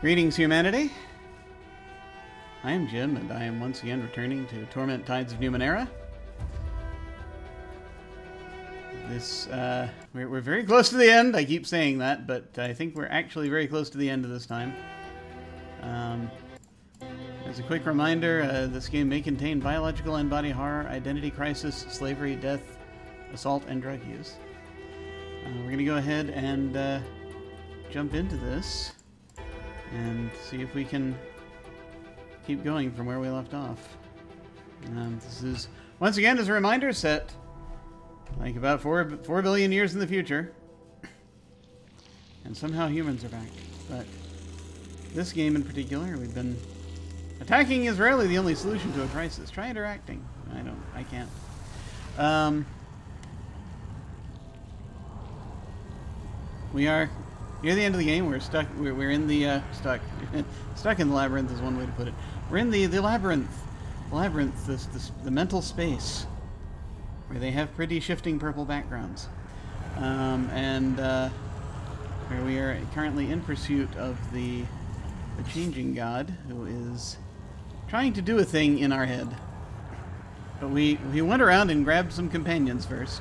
Greetings, humanity. I am Jim, and I am once again returning to Torment Tides of Numenera. We're very close to the end. I keep saying that, but I think we're actually very close to the end of this time. As a quick reminder, this game may contain biological and body horror, identity crisis, slavery, death, assault, and drug use. We're going to go ahead and jump into this and see if we can keep going from where we left off. This is, once again, as a reminder, set like about 4 billion years in the future. And somehow humans are back. But this game in particular, we've been... Attacking is rarely the only solution to a crisis. Try interacting. I can't. We are near the end of the game. We're stuck. We're in the stuck in the labyrinth is one way to put it. We're in the labyrinth. The labyrinth, the mental space where they have pretty shifting purple backgrounds, and where we are currently in pursuit of the changing god, who is trying to do a thing in our head. But we went around and grabbed some companions first.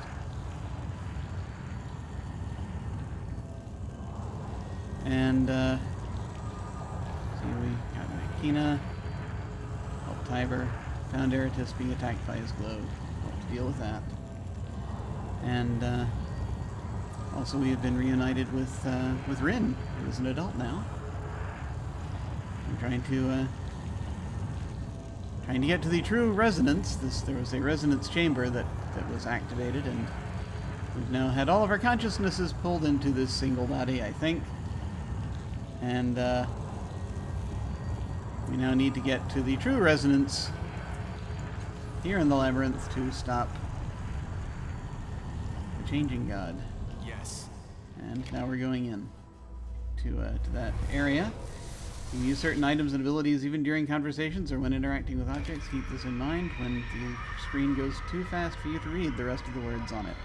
And, see, we got Makina, helped Tiber, found Eratus being attacked by his globe, helped deal with that. And, also we have been reunited with Rin, who is an adult now. I'm trying to get to the true resonance. There was a resonance chamber that was activated, and we've now had all of our consciousnesses pulled into this single body, I think. And we now need to get to the true resonance here in the labyrinth to stop the changing god. Yes. And now we're going in to that area. You can use certain items and abilities even during conversations or when interacting with objects. Keep this in mind when the screen goes too fast for you to read the rest of the words on it.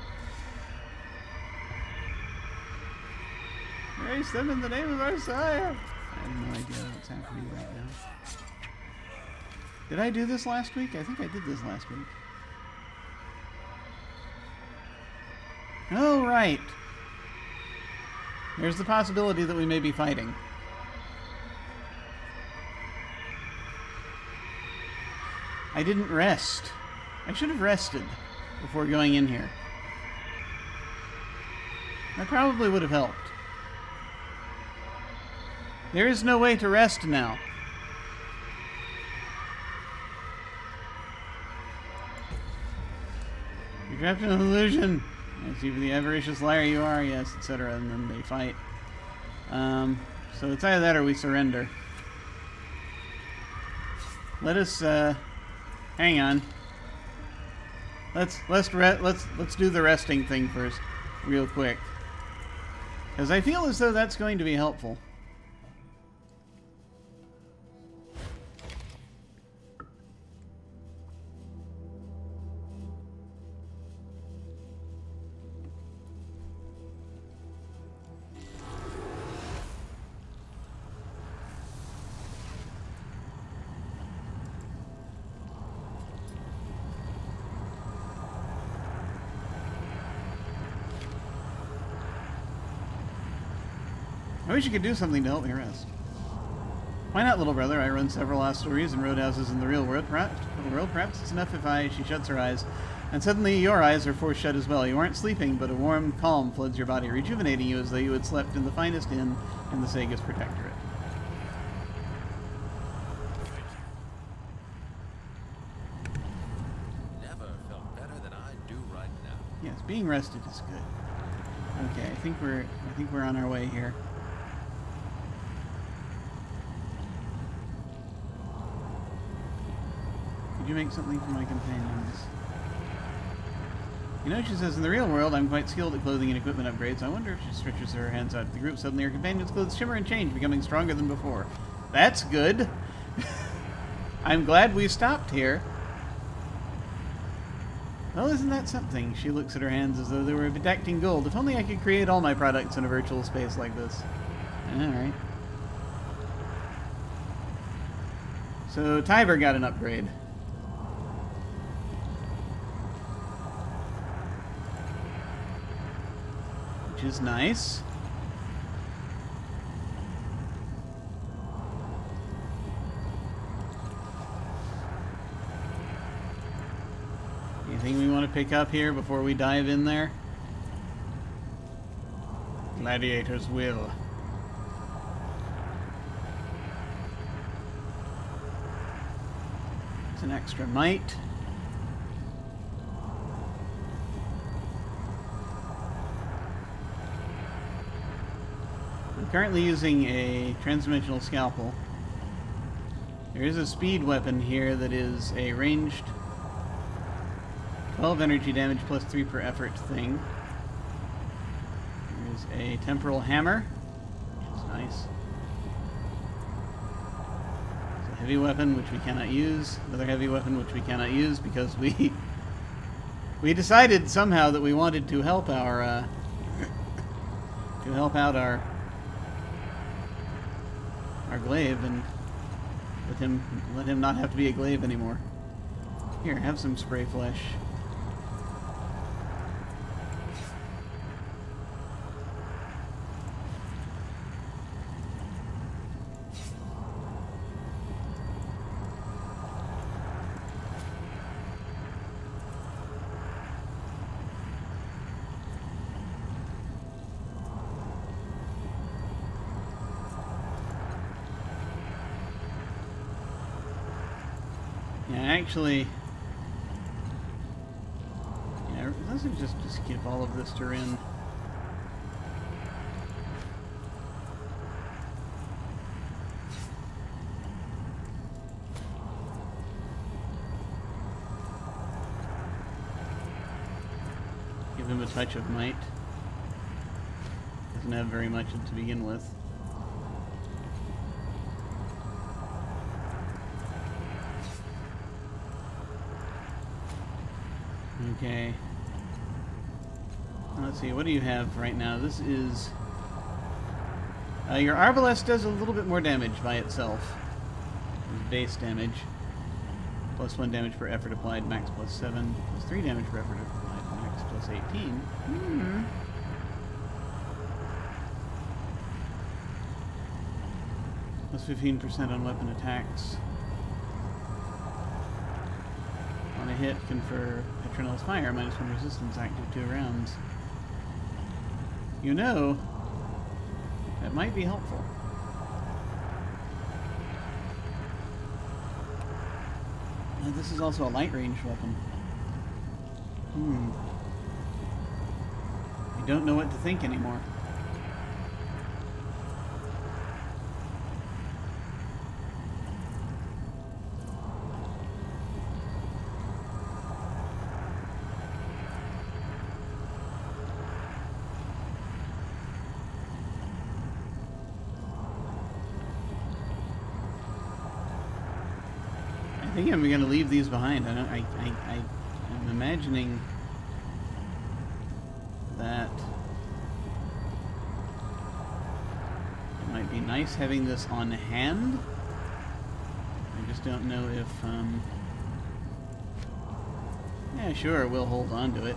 Raise them in the name of our sire! I have no idea what's happening right now. Did I do this last week? I think I did this last week. Oh, right. There's the possibility that we may be fighting. I didn't rest. I should have rested before going in here. That probably would have helped. There is no way to rest now. You're trapped in an illusion. I see for the avaricious liar you are, yes, etc. And then they fight. So it's either that or we surrender. Let us hang on. Let's do the resting thing first, real quick. Because I feel as though that's going to be helpful. I wish you could do something to help me rest. Why not, little brother? I run several hostelries and roadhouses in the real world. Perhaps it's enough if she shuts her eyes, and suddenly your eyes are forced shut as well. You aren't sleeping, but a warm calm floods your body, rejuvenating you as though you had slept in the finest inn in the Sagas Protectorate. Never felt better than I do right now. Yes, being rested is good. Okay, I think we're on our way here. Could you make something for my companions? You know, she says, in the real world, I'm quite skilled at clothing and equipment upgrades. I wonder if she stretches her hands out to the group. Suddenly her companions' clothes shimmer and change, becoming stronger than before. That's good. I'm glad we stopped here. Well, isn't that something? She looks at her hands as though they were bedecked in gold. If only I could create all my products in a virtual space like this. Alright. So Tiber got an upgrade. Which is nice. Anything we want to pick up here before we dive in there? Gladiator's Will. It's an extra might. I'm currently using a transdimensional scalpel. There is a speed weapon here that is a ranged 12 energy damage plus 3 per effort thing. There's a temporal hammer, which is nice. It's a heavy weapon which we cannot use. Another heavy weapon which we cannot use because we decided somehow that we wanted to help our out our glaive and let him not have to be a glaive anymore. Here, have some spray flesh. Yeah, actually, yeah, let's just skip all of this to Rin. Give him a touch of might. Doesn't have very much to begin with. Okay. Let's see, what do you have right now? This is... your Arbalest does a little bit more damage by itself. It's base damage. Plus 1 damage per effort applied, max plus 7. Plus 3 damage per effort applied, max plus 18. Plus 15% on weapon attacks. On a hit, confer Petronel's Fire, minus 1 resistance active 2 rounds. You know, that might be helpful. This is also a light range weapon. I don't know what to think anymore. I think I'm going to leave these behind. I'm imagining that it might be nice having this on hand. I just don't know if, yeah, sure, we'll hold on to it.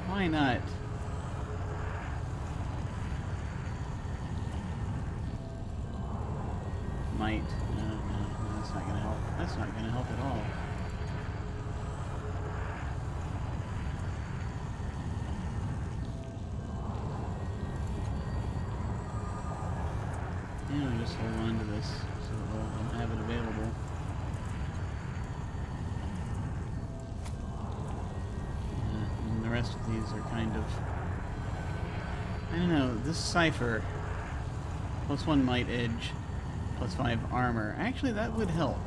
Why not? Might. No, that's not going to help. That's not going to help at all. Yeah, we'll just hold on to this so that we'll have it available. Yeah, and the rest of these are kind of... I don't know, this cipher, plus 1 might edge, plus 5 armor. Actually, that would help.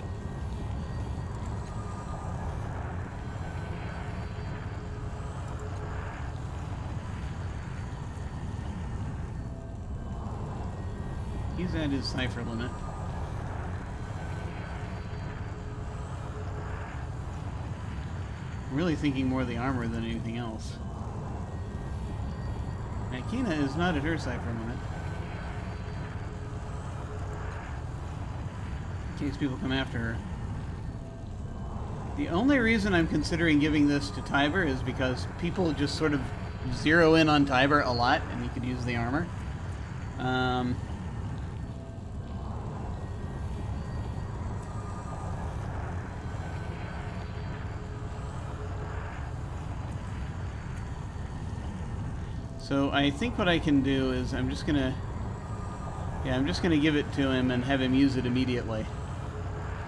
He's at his cipher limit. I'm really thinking more of the armor than anything else. Akina is not at her cipher limit. in case people come after her. The only reason I'm considering giving this to Tiber is because people just sort of zero in on Tiber a lot, and he could use the armor. So I think what I can do is I'm just gonna give it to him and have him use it immediately,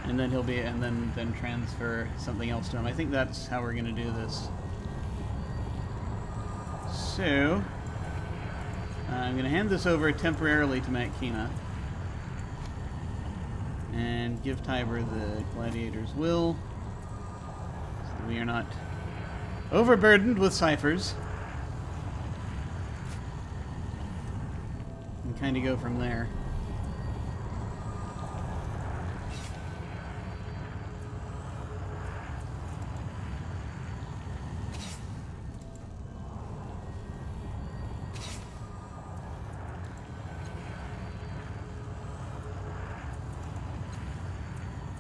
and then then transfer something else to him. I think that's how we're gonna do this. So I'm gonna hand this over temporarily to Makina and give Tiber the Gladiator's Will, so that we are not overburdened with ciphers. And kind of go from there.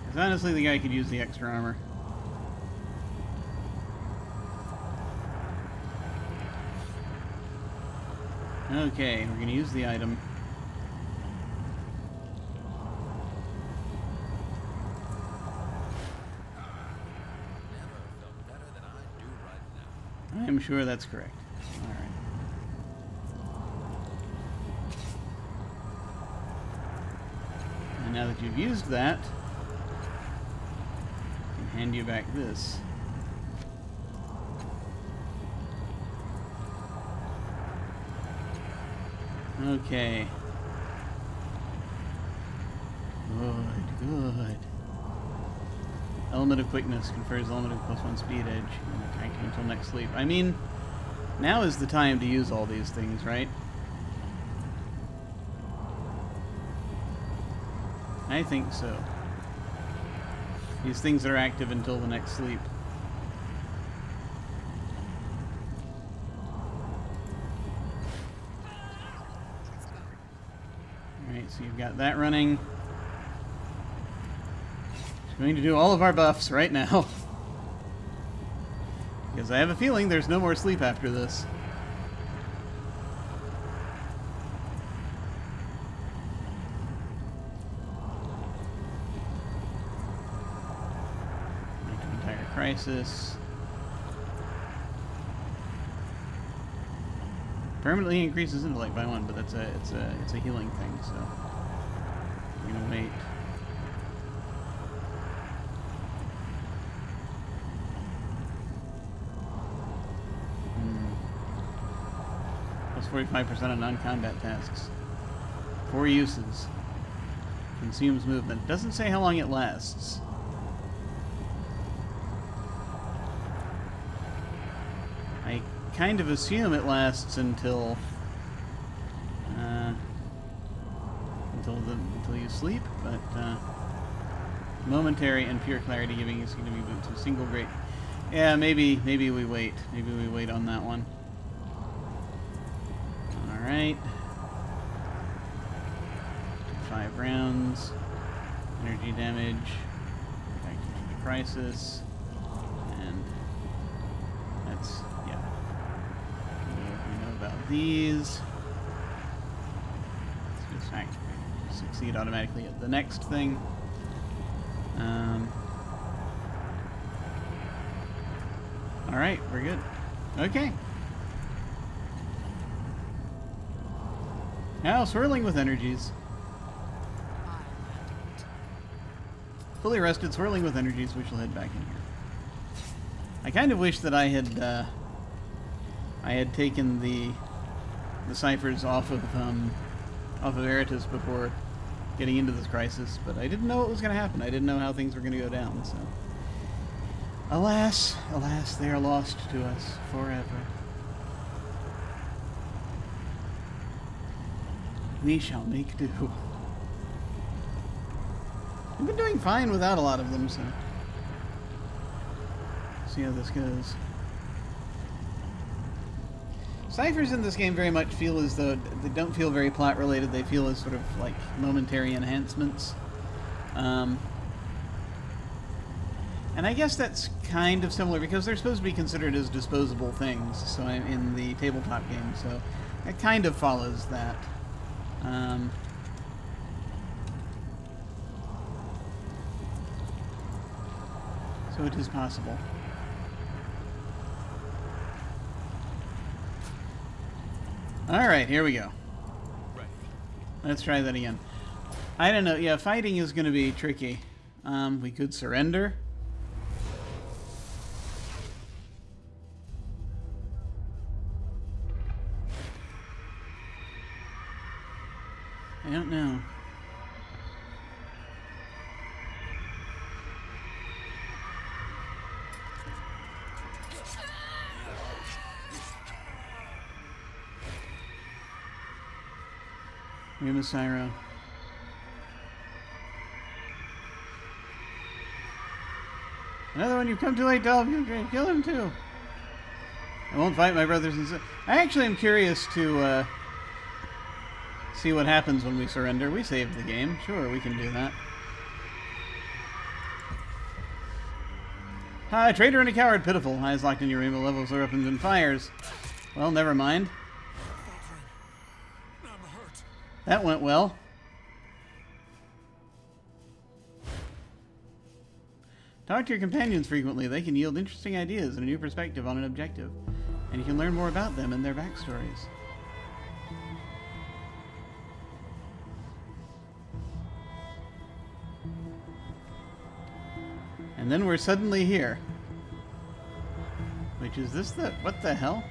Because honestly, the guy could use the extra armor. Okay, we're going to use the item. Never felt better than I do right now. I'm sure that's correct. Alright. And now that you've used that, I can hand you back this. Okay. Good. Element of Quickness confers element of +1 speed edge and active until next sleep. I mean, now is the time to use all these things, right? I think so. These things are active until the next sleep. Alright, so you've got that running. Just going to do all of our buffs right now. Because I have a feeling there's no more sleep after this. Entire crisis. Permanently increases intellect by 1, but it's a healing thing, so I'm gonna wait. Plus 45% on non-combat tasks. 4 uses. Consumes movement. Doesn't say how long it lasts. I kind of assume it lasts until until you sleep, but momentary and pure clarity giving you significant boost to single great. Yeah, maybe we wait. Maybe we wait on that one. All right. 5 rounds. Energy damage. Back to the crisis. And that's we know about these. Let's just succeed automatically at the next thing. Alright, we're good. Okay. Now, swirling with energies. Fully rested, swirling with energies, we shall head back in here. I kind of wish that I had taken the ciphers off of Veritas before getting into this crisis, but I didn't know what was going to happen. I didn't know how things were going to go down, so... Alas, they are lost to us forever. We shall make do. We've been doing fine without a lot of them, so... see how this goes. Ciphers in this game very much feel as though they don't feel very plot related. They feel as sort of like momentary enhancements. And I guess that's kind of similar because they're supposed to be considered as disposable things. So in the tabletop game, so it kind of follows that. So it is possible. Alright, here we go. Let's try that again. I don't know. Yeah, fighting is going to be tricky. We could surrender. I don't know. Numenera. Another one, you've come too late to help. You kill him too. I won't fight my brothers and sisters. I actually am curious to see what happens when we surrender. We saved the game. Sure, we can do that. Hi, traitor and a coward, pitiful. Eyes locked in your rainbow levels or weapons and fires. Well, never mind. That went well. Talk to your companions frequently. They can yield interesting ideas and a new perspective on an objective. And you can learn more about them and their backstories. And then we're suddenly here. Which is this the... what the hell?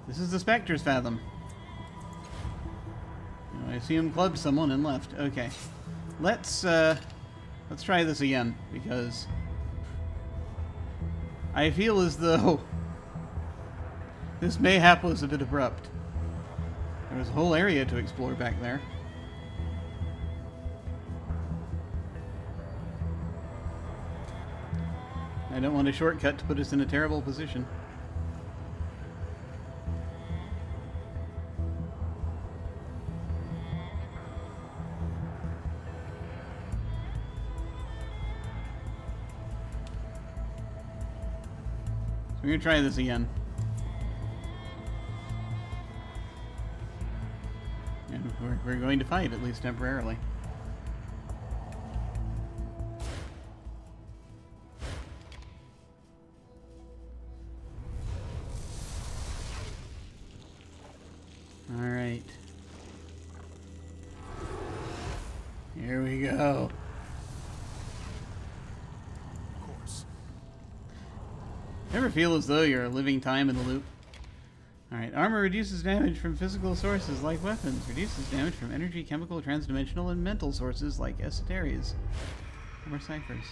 This is the Spectre's Fathom. I assume clubbed someone and left. Okay. Let's try this again, because I feel as though this mayhap was a bit abrupt. There was a whole area to explore back there. I don't want a shortcut to put us in a terrible position. We're going to try this again. And we're going to fight, at least temporarily. Alright. Here we go. Ever feel as though you're living time in the loop? Alright, armor reduces damage from physical sources like weapons. Reduces damage from energy, chemical, transdimensional, and mental sources like esoteries. Or ciphers.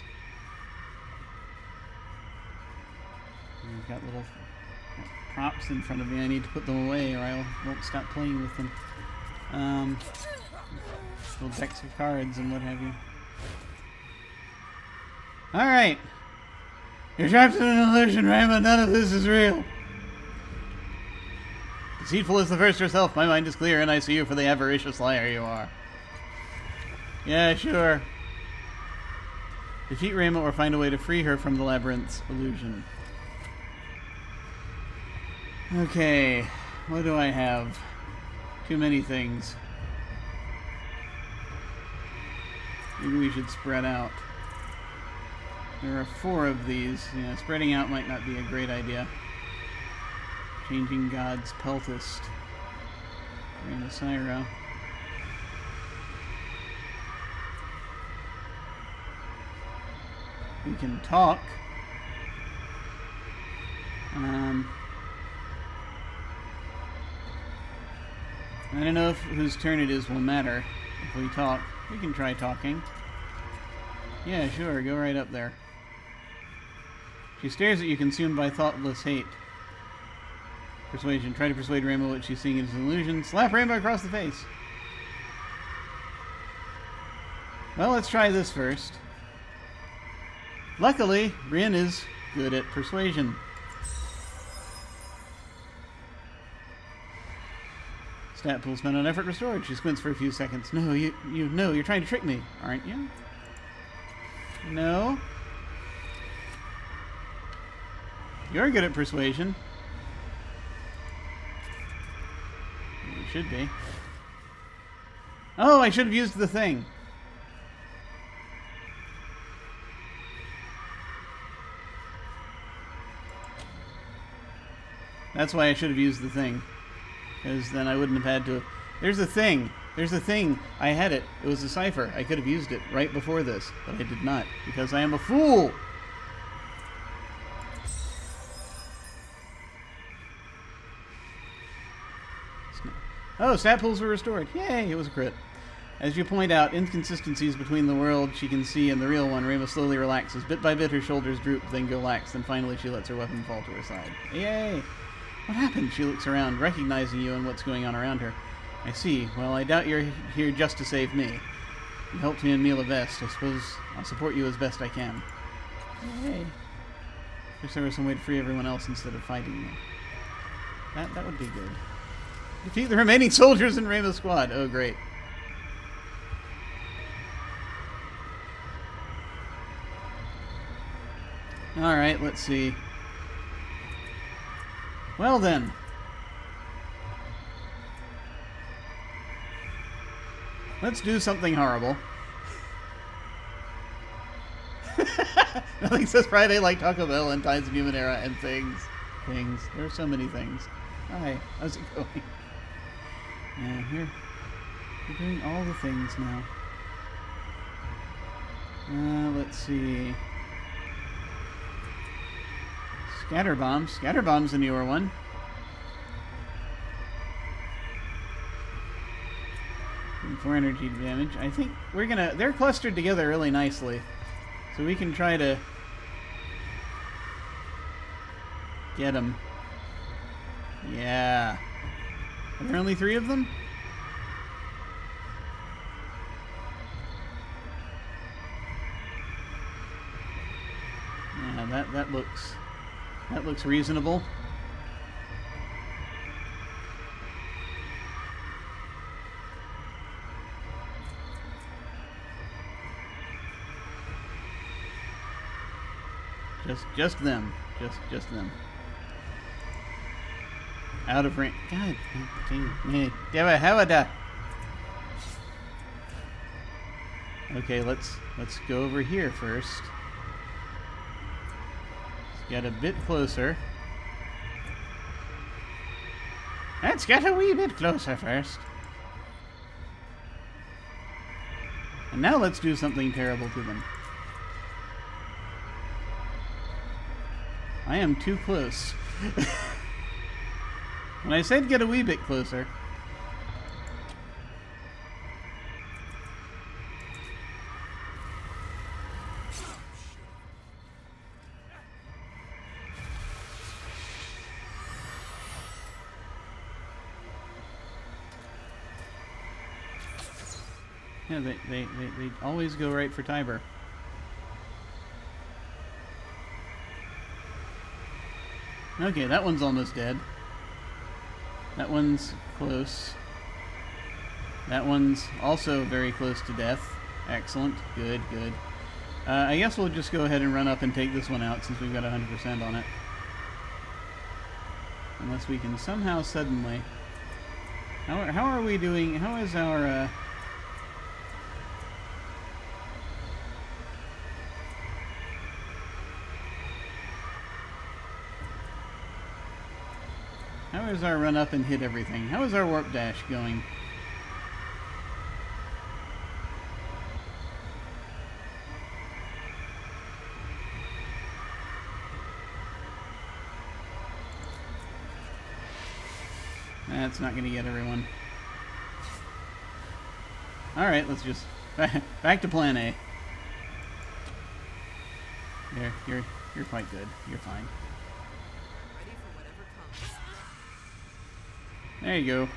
And I've got little props in front of me. I need to put them away or I won't stop playing with them. Little decks of cards and what have you. Alright. You're trapped in an illusion, Rainbow. None of this is real. Deceitful as the first herself, my mind is clear, and I see you for the avaricious liar you are. Yeah, sure. Defeat Rainbow or find a way to free her from the Labyrinth's illusion. Okay, what do I have? Too many things. Maybe we should spread out. There are 4 of these. Yeah, spreading out might not be a great idea. Changing God's Peltist. Numenera. We can talk. I don't know if whose turn it is will matter. If we talk, we can try talking. Yeah, sure, go right up there. She stares at you, consumed by thoughtless hate. Persuasion. Try to persuade Rainbow what she's seeing is an illusion. Slap Rainbow across the face. Well, let's try this first. Luckily, Rin is good at persuasion. Stat pool spent on effort restored. She squints for a few seconds. No, no, you're trying to trick me, aren't you? No. You're good at persuasion. You should be. Oh, I should have used the thing. That's why I should have used the thing. Because then I wouldn't have had to... There's a thing. There's a thing. I had it. It was a cipher. I could have used it right before this, but I did not. Because I am a fool! Oh, stat pools were restored. Yay, it was a crit. As you point out, inconsistencies between the world she can see and the real one, Reva slowly relaxes. Bit by bit, her shoulders droop, then go lax, then finally she lets her weapon fall to her side. Yay! What happened? She looks around, recognizing you and what's going on around her. I see. Well, I doubt you're here just to save me. You helped me in Mila Vest. I suppose I'll support you as best I can. Yay. Wish there was some way to free everyone else instead of fighting you. That would be good. Defeat the remaining soldiers in Reva's squad. Oh, great. Alright, let's see. Well then. Let's do something horrible. Nothing says Friday like Taco Bell and Tides of Numenera and things. Things. There are so many things. Hi, how's it going? Yeah, we're doing all the things now. Let's see. Scatter bombs. Scatter bombs a newer one. And 4 energy damage. I think we're gonna... They're clustered together really nicely. So we can try to... get them. Yeah. Are there only 3 of them? Yeah, that looks reasonable. Just them. Just them. Out of range. God dang it. Okay, let's go over here first. Let's get a bit closer. Let's get a wee bit closer first. And now let's do something terrible to them. I am too close. When I said get a wee bit closer. Yeah, they always go right for Tiber. Okay, that one's almost dead. That one's close. That one's also very close to death. Excellent. Good, good. I guess we'll just go ahead and run up and take this one out since we've got 100% on it. Unless we can somehow suddenly... How are we doing? How is our... How is our run up and hit everything? How is our warp dash going? That's not going to get everyone. Alright, let's just... back to plan A. You're quite good. You're fine. There you go.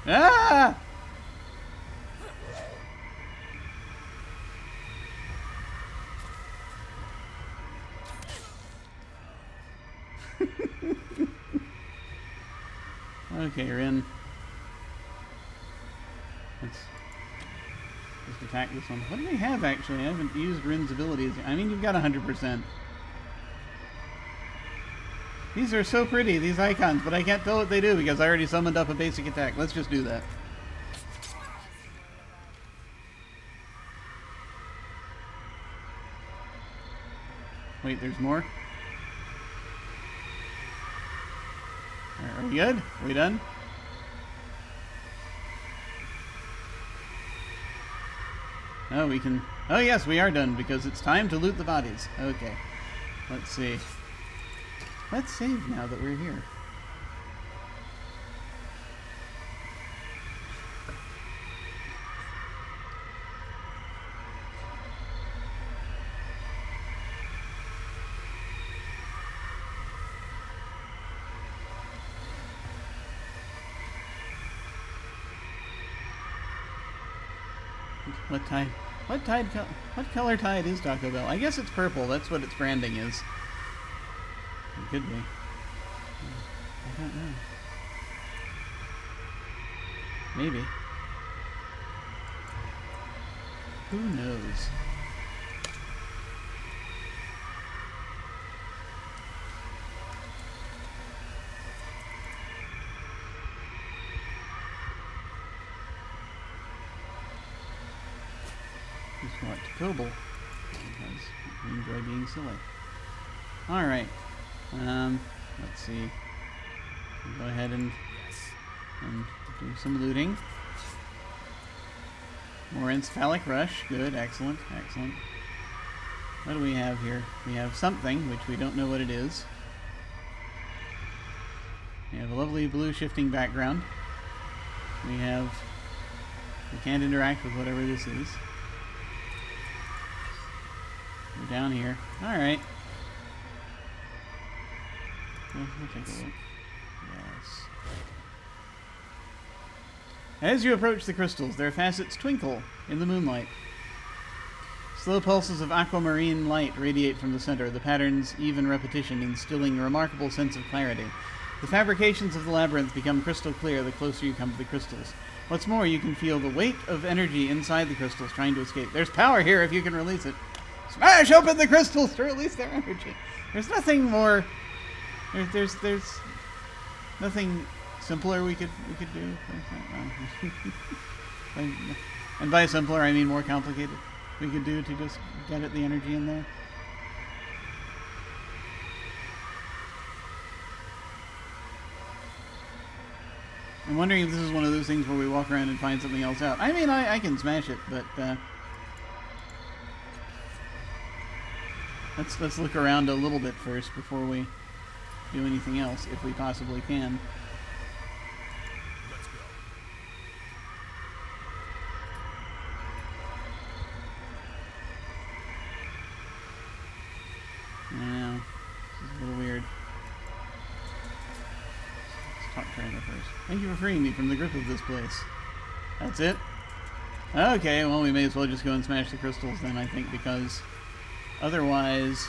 Ah! Okay, you're in. Let's just attack this one. What do we have, actually? I haven't used Rin's abilities. I mean, you've got 100%. These are so pretty, these icons, but I can't tell what they do because I already summoned up a basic attack. Let's just do that. Wait, there's more? Are we good? Are we done? Oh, we can... Oh, yes, we are done because it's time to loot the bodies. Okay. Let's see. Let's save now that we're here. What tide? What color tide is Taco Bell? I guess it's purple. That's what its branding is. It could be. I don't know. Maybe. Who knows? Just want to Cobble because we enjoy being silly. Alright. Let's see. We'll go ahead and do some looting. More Encephalic Rush. Good, excellent, excellent. What do we have here? We have something, which we don't know what it is. We have a lovely blue shifting background. We can't interact with whatever this is. We're down here. Alright. We'll take a look. Yes. As you approach the crystals, their facets twinkle in the moonlight. Slow pulses of aquamarine light radiate from the center, the pattern's even repetition instilling a remarkable sense of clarity. The fabrications of the labyrinth become crystal clear the closer you come to the crystals. What's more, you can feel the weight of energy inside the crystals trying to escape. There's power here if you can release it. Smash open the crystals to release their energy. There's nothing more... There's nothing simpler we could do. And by simpler, I mean more complicated. We could do to just get at the energy in there. I'm wondering if this is one of those things where we walk around and find something else out. I mean, I can smash it, but let's look around a little bit first before we do anything else, if we possibly can. Let's go. No, this is a little weird. Let's talk Trainer first. Thank you for freeing me from the grip of this place. That's it? Okay, well, we may as well just go and smash the crystals then, I think, because otherwise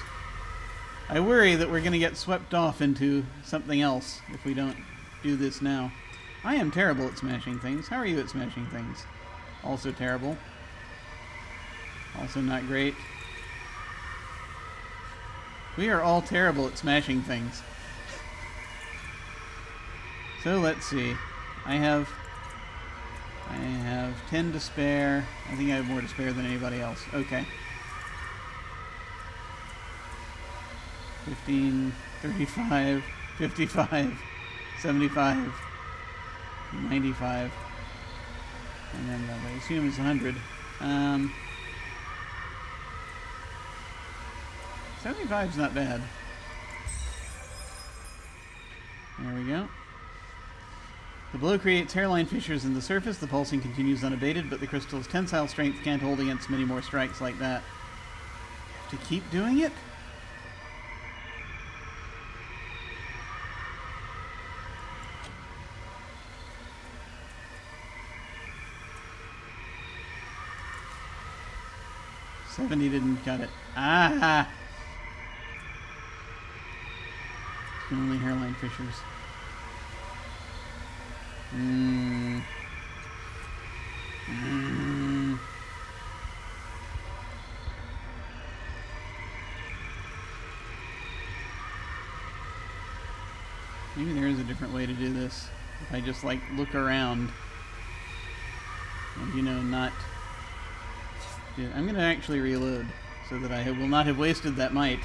I worry that we're going to get swept off into something else if we don't do this now. I am terrible at smashing things. How are you at smashing things? Also terrible. Also not great. We are all terrible at smashing things. So let's see. I have 10 to spare. I think I have more to spare than anybody else. Okay. 15, 35, 55, 75, 95, and then I assume it's 100. 75's not bad. There we go. The blow creates hairline fissures in the surface. The pulsing continues unabated, but the crystal's tensile strength can't hold against many more strikes like that. You have to keep doing it? $70 didn't cut it. Ah! Only hairline fissures. Mm. Maybe there is a different way to do this. If I just, like, look around. And, you know, not... Yeah, I'm gonna actually reload, so that I will not have wasted that might.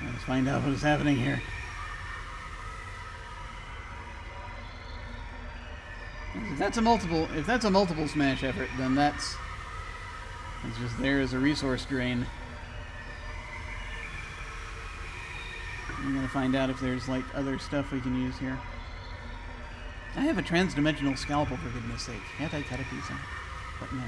Let's find out what is happening here. If that's a multiple smash effort, then it's just there as a resource drain. I'm gonna find out if there's like other stuff we can use here. I have a trans-dimensional scalpel, for goodness sake. Can't I cut a piece of it? But no.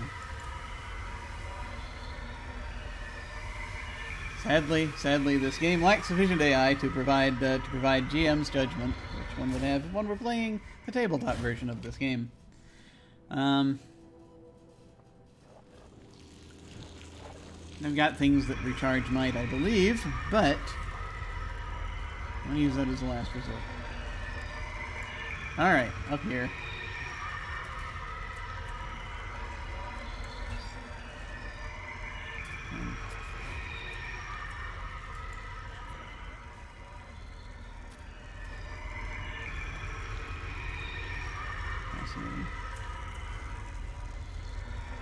Sadly, this game lacks sufficient AI to provide GM's judgment, which one would have if one were playing the tabletop version of this game. I've got things that recharge might, I believe, but I'm going to use that as a last resort. Alright, up here. Fascinating.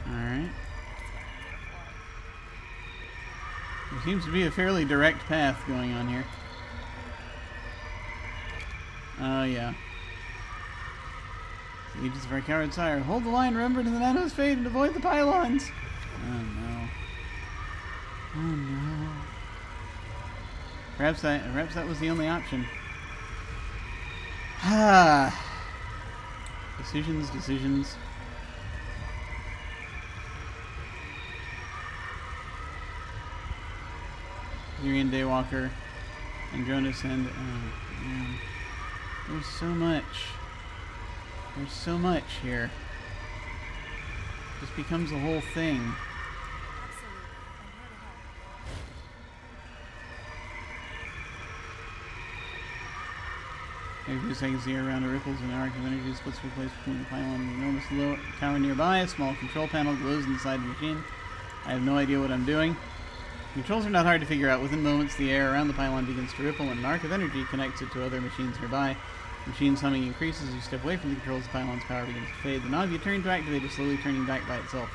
Alright. There seems to be a fairly direct path going on here. Oh, yeah. The Aegis of our coward sire. Hold the line, remember, to the Nano's fate and avoid the pylons. Oh, no. Oh, no. Perhaps that was the only option. Ah. Decisions. Syrian Daywalker. Andronis and... Oh, man. There's so much. There's so much here. It just becomes a whole thing. Every few seconds, the air around the ripples and an arc of energy splits for place between the pylon and the enormous tower nearby. A small control panel glows inside the machine. I have no idea what I'm doing. The controls are not hard to figure out. Within moments, the air around the pylon begins to ripple, and an arc of energy connects it to other machines nearby. The machine's humming increases as you step away from the controls. The pylon's power begins to fade. The knob you turn to activate is slowly turning back by itself.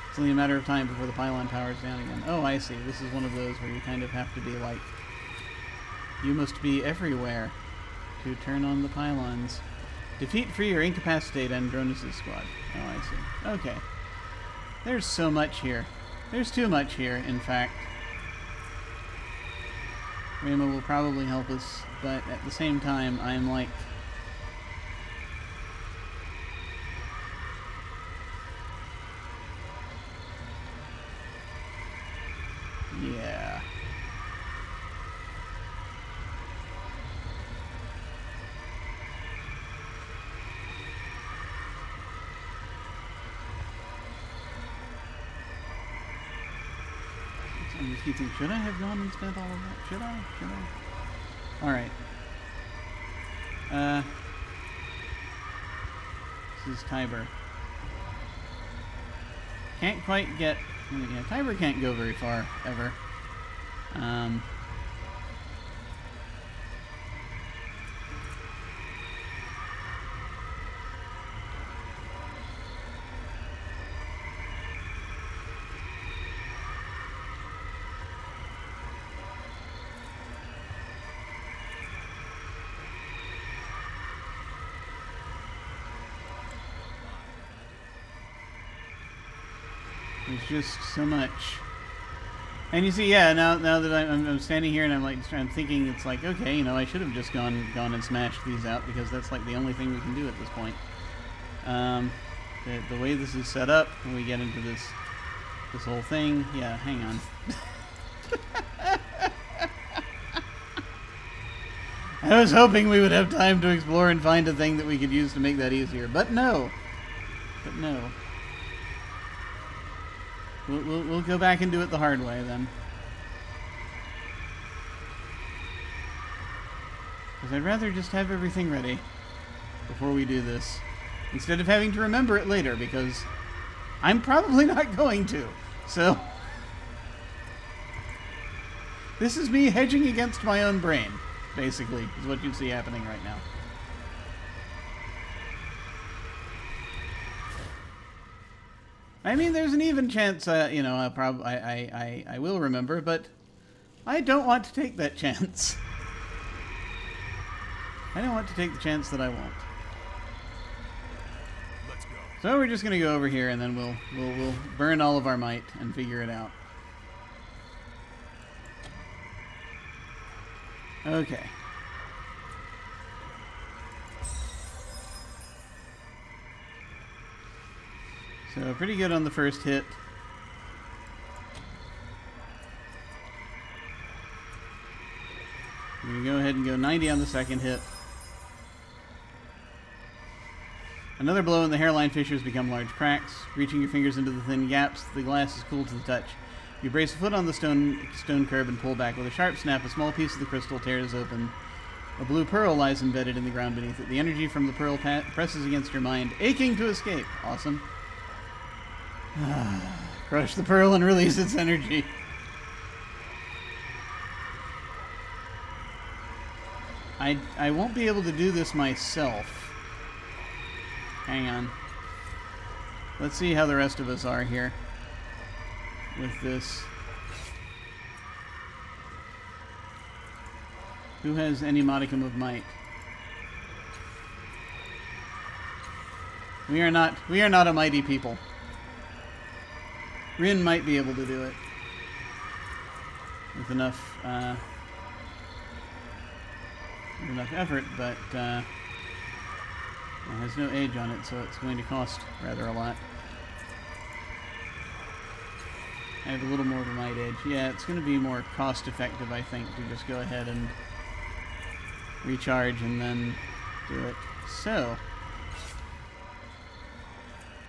It's only a matter of time before the pylon powers down again. Oh, I see. This is one of those where you kind of have to be like... You must be everywhere to turn on the pylons. Defeat, free, or incapacitate Andronis' squad. Oh, I see. Okay. There's so much here. There's too much here, in fact. Rama will probably help us, but at the same time, I'm like... Yeah. I just keep thinking, should I have gone and spent all of that? Should I? Alright. This is Tiber. Can't quite get... Yeah, Tiber can't go very far, ever. There's just so much. And you see, yeah, now that I'm standing here and I'm thinking, it's like, okay, you know, I should have just gone and smashed these out, because that's like the only thing we can do at this point. The way this is set up, when we get into this whole thing, yeah, hang on. I was hoping we would have time to explore and find a thing that we could use to make that easier, but no. We'll go back and do it the hard way, then. Because I'd rather just have everything ready before we do this, instead of having to remember it later, because I'm probably not going to. So, this is me hedging against my own brain, basically, is what you see happening right now. I mean, there's an even chance, you know, I will remember, but I don't want to take that chance. I don't want to take the chance that I won't. Let's go. So we're just gonna go over here, and then we'll burn all of our might and figure it out. Okay. So pretty good on the first hit. We're gonna go ahead and go 90 on the second hit. Another blow and the hairline fissures become large cracks. Reaching your fingers into the thin gaps, the glass is cool to the touch. You brace a foot on the stone curb and pull back. With a sharp snap, a small piece of the crystal tears open. A blue pearl lies embedded in the ground beneath it. The energy from the pearl presses against your mind, aching to escape. Awesome. Crush the pearl and release its energy. I won't be able to do this myself. Hang on. Let's see how the rest of us are here with this. Who has any modicum of might? We are not a mighty people. Rin might be able to do it with enough effort, but it has no age on it, so it's going to cost rather a lot. I have a little more of a might edge. Yeah, it's going to be more cost effective, I think, to just go ahead and recharge and then do it. So,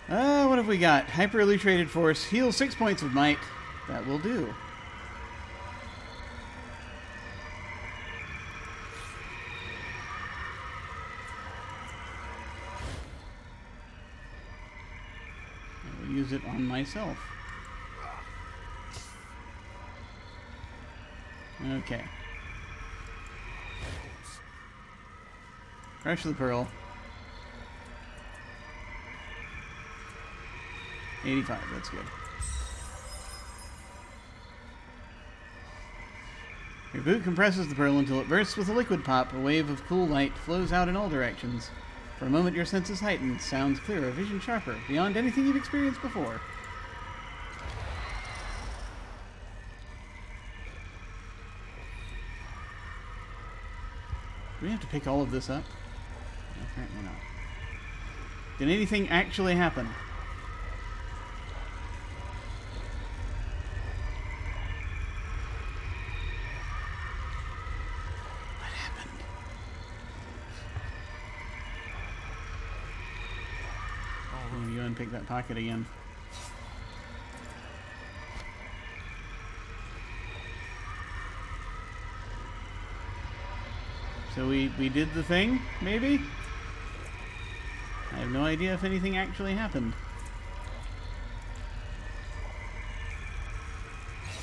what have we got? Hyper Elutrated Force. Heal 6 points of might. That will do. I will use it on myself. Okay. Crush the pearl. 85, that's good. Your boot compresses the pearl until it bursts with a liquid pop. A wave of cool light flows out in all directions. For a moment your senses heighten, sounds clearer, vision sharper, beyond anything you've experienced before. Do we have to pick all of this up? No, apparently not. Did anything actually happen? What happened? I'm gonna go and pick that pocket again. So we did the thing, maybe? I have no idea if anything actually happened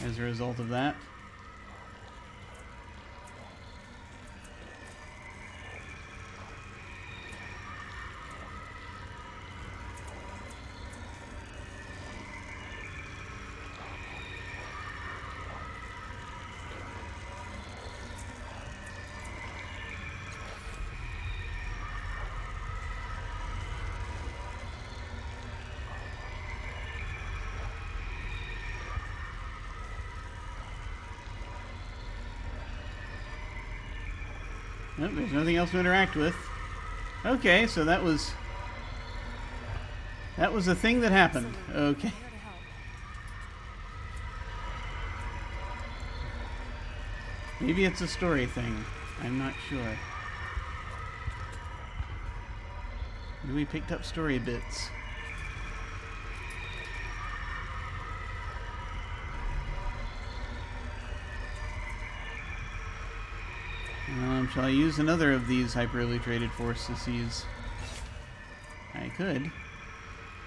as a result of that. Nope, there's nothing else to interact with. Okay, so that was a thing that happened. Okay. Maybe it's a story thing. I'm not sure. Maybe we picked up story bits. I'm Shall I use another of these hyperly traded forces? I could.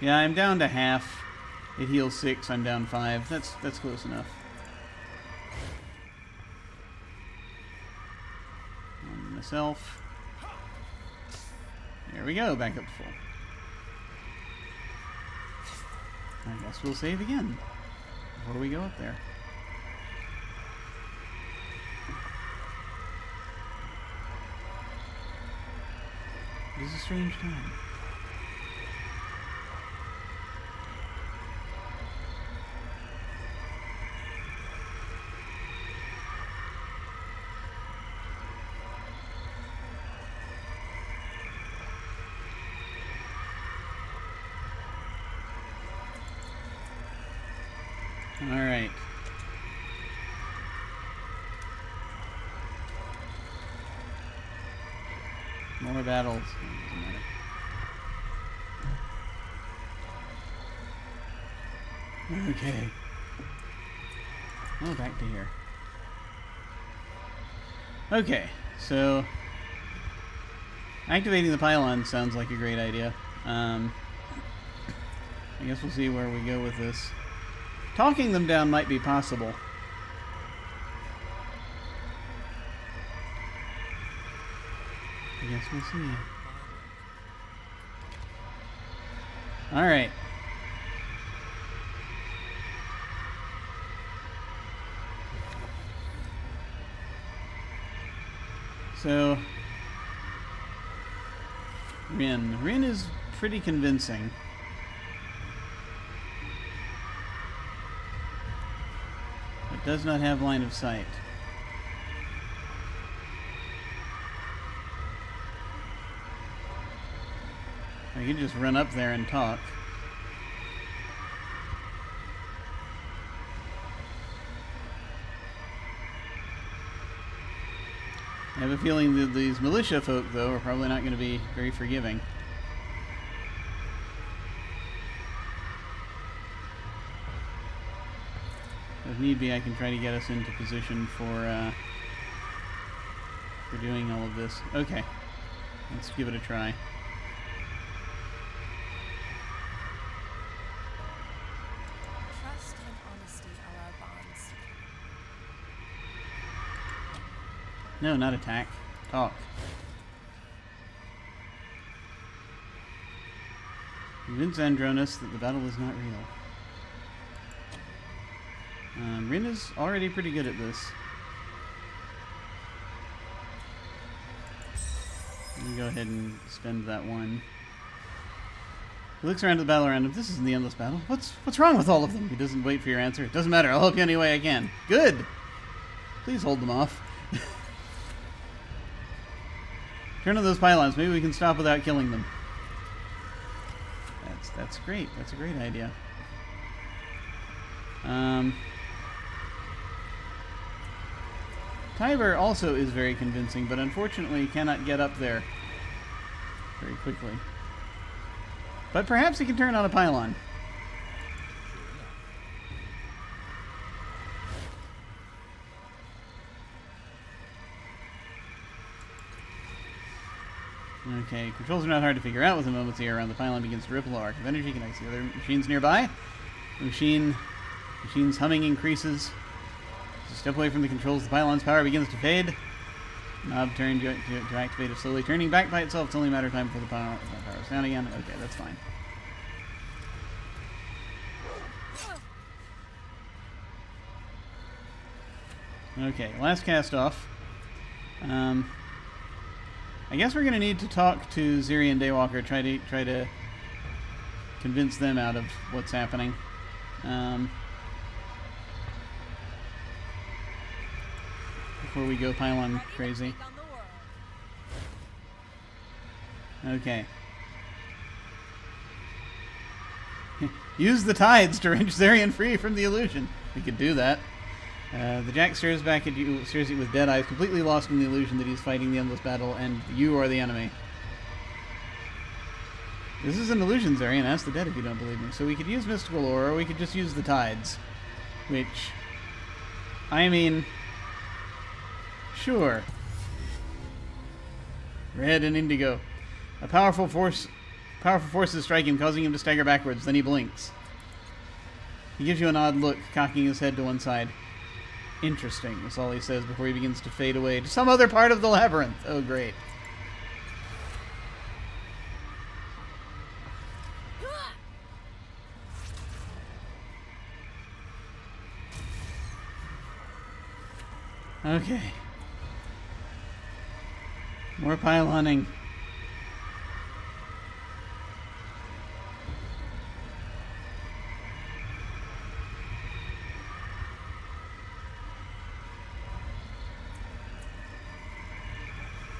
Yeah, I'm down to half. It heals 6, I'm down 5. That's close enough. On myself. There we go, back up to full. I guess we'll save again before we go up there. It is a strange time. All right. More battles. Doesn't matter. Okay. Oh, back to here. Okay, so activating the pylon sounds like a great idea. I guess we'll see where we go with this. Talking them down might be possible. I guess we'll see. Alright. So, Rin. Rin is pretty convincing. But does not have line of sight. I could just run up there and talk. I have a feeling that these militia folk, though, are probably not going to be very forgiving. If need be, I can try to get us into position for doing all of this. Okay, let's give it a try. Trust and honesty are our bonds. No, not attack. Talk. Convince Andronis that the battle is not real. Rin is already pretty good at this. Let me go ahead and spend that one. He looks around at the battle around him. This isn't the endless battle. What's wrong with all of them? He doesn't wait for your answer. It doesn't matter. I'll help you any way I can. Good! Please hold them off. Turn on those pylons. Maybe we can stop without killing them. That's great. That's a great idea. Tiber also is very convincing, but unfortunately cannot get up there very quickly. But perhaps he can turn on a pylon. Okay, controls are not hard to figure out. With a moment's air around the pylon begins to ripple. A arc of energy connects the other machines nearby. The machine's humming increases. As you step away from the controls, the pylon's power begins to fade. Knob turned to activate it slowly, turning back by itself. It's only a matter of time before the power is down again. Okay, that's fine. Okay, last cast off. I guess we're going to need to talk to Ziri and Daywalker, try to convince them out of what's happening. Before we go pylon crazy. Okay. Use the tides to wrench Zarian free from the illusion. We could do that. The Jack stares back at you, stares at you with dead eyes, completely lost in the illusion that he's fighting the endless battle, and you are the enemy. This is an illusion, Zarian. Ask the dead if you don't believe me. So we could use mystical aura, or we could just use the tides. Which, I mean, sure. Red and indigo. A powerful forces strike him, causing him to stagger backwards. Then he blinks. He gives you an odd look, cocking his head to one side. Interesting, is all he says before he begins to fade away to some other part of the labyrinth. Oh, great. Okay. More pyloning.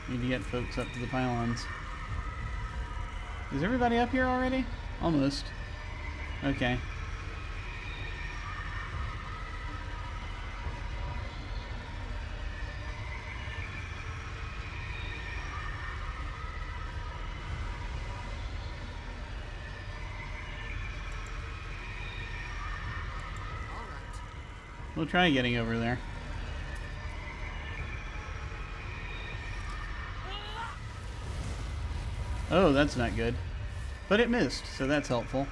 Need to get folks up to the pylons. Is everybody up here already? Almost. Okay. We'll try getting over there. Oh, that's not good. But it missed, so that's helpful.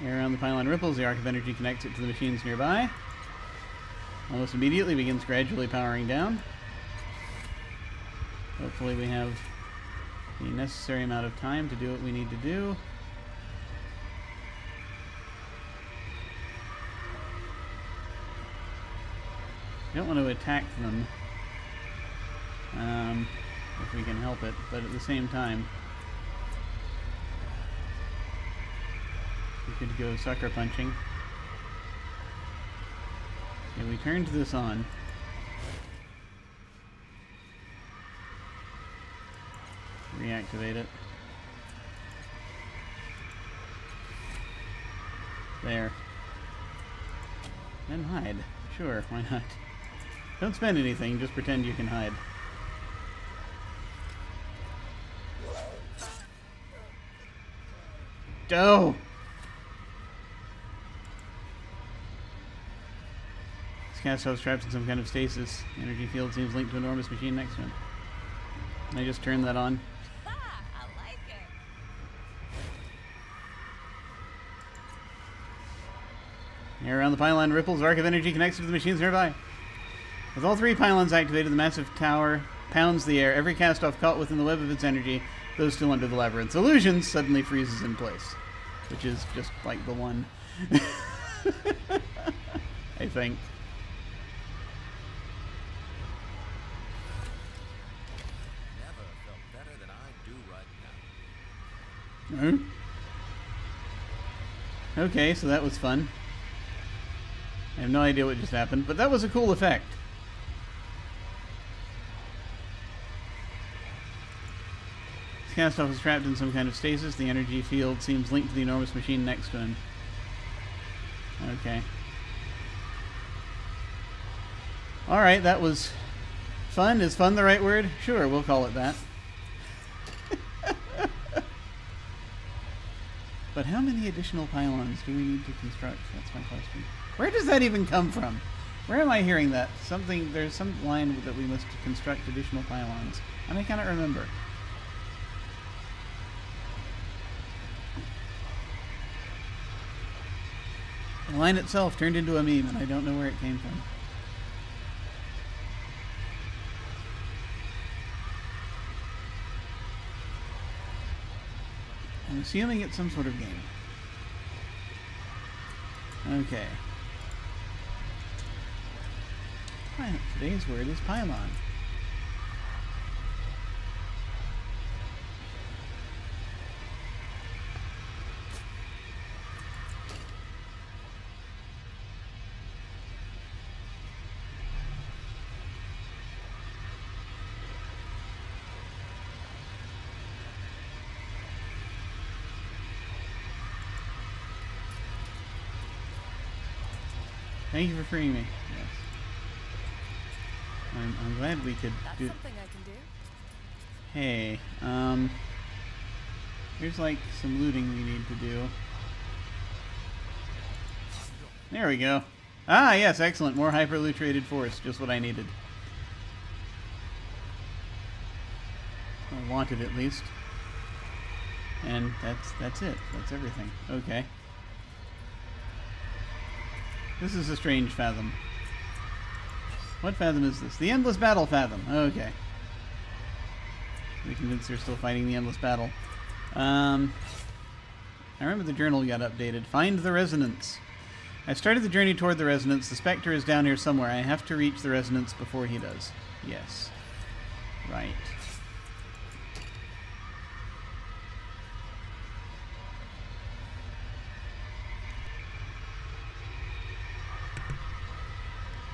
Air around the pylon ripples, the arc of energy connects it to the machines nearby. Almost immediately begins gradually powering down. Hopefully we have the necessary amount of time to do what we need to do. Don't want to attack them if we can help it, but at the same time we could go sucker punching. Okay, we turned this on. Reactivate it. There. Then hide. Sure, why not? Don't spend anything, just pretend you can hide. Oh! Castoff's trapped in some kind of stasis. The energy field seems linked to an enormous machine next to him. Can I just turn that on? I like it. Air around the pylon ripples, arc of energy connects to the machines nearby. With all three pylons activated, the massive tower pounds the air. Every Castoff caught within the web of its energy, those still under the labyrinth's illusions, suddenly freezes in place. Which is just like the one. I think. Never felt better than I do right now. Hmm? Okay, so that was fun. I have no idea what just happened, but that was a cool effect. Castoff is trapped in some kind of stasis. The energy field seems linked to the enormous machine next to him. Okay. Alright, that was fun. Is fun the right word? Sure, we'll call it that. But how many additional pylons do we need to construct? That's my question. Where does that even come from? Where am I hearing that? There's some line that we must construct additional pylons. And I cannot remember. The line itself turned into a meme, and I don't know where it came from. I'm assuming it's some sort of game. Okay. Today's word is pylon. Thank you for freeing me. Yes. I'm glad we could That's do... something I can do. Hey, Here's like some looting we need to do. There we go. Ah, yes, excellent. More hyperluterated force. Just what I needed. I wanted at least. And that's it. That's everything. Okay. This is a strange fathom. What fathom is this? The Endless Battle Fathom. Okay. We're convinced they're still fighting the Endless Battle. I remember the journal got updated. Find the resonance. I started the journey toward the resonance. The Spectre is down here somewhere. I have to reach the resonance before he does. Yes. Right.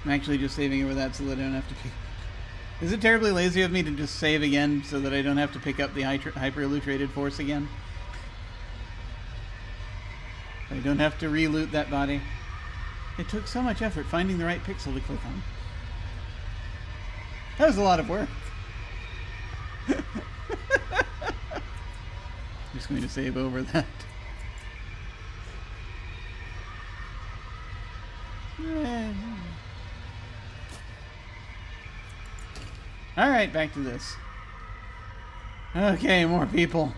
I'm actually just saving over that so that I don't have to pick... Is it terribly lazy of me to just save again so that I don't have to pick up the hyperluterated force again? I don't have to re-loot that body. It took so much effort finding the right pixel to click on. That was a lot of work. Just going to save over that. Alright, back to this. Okay, more people.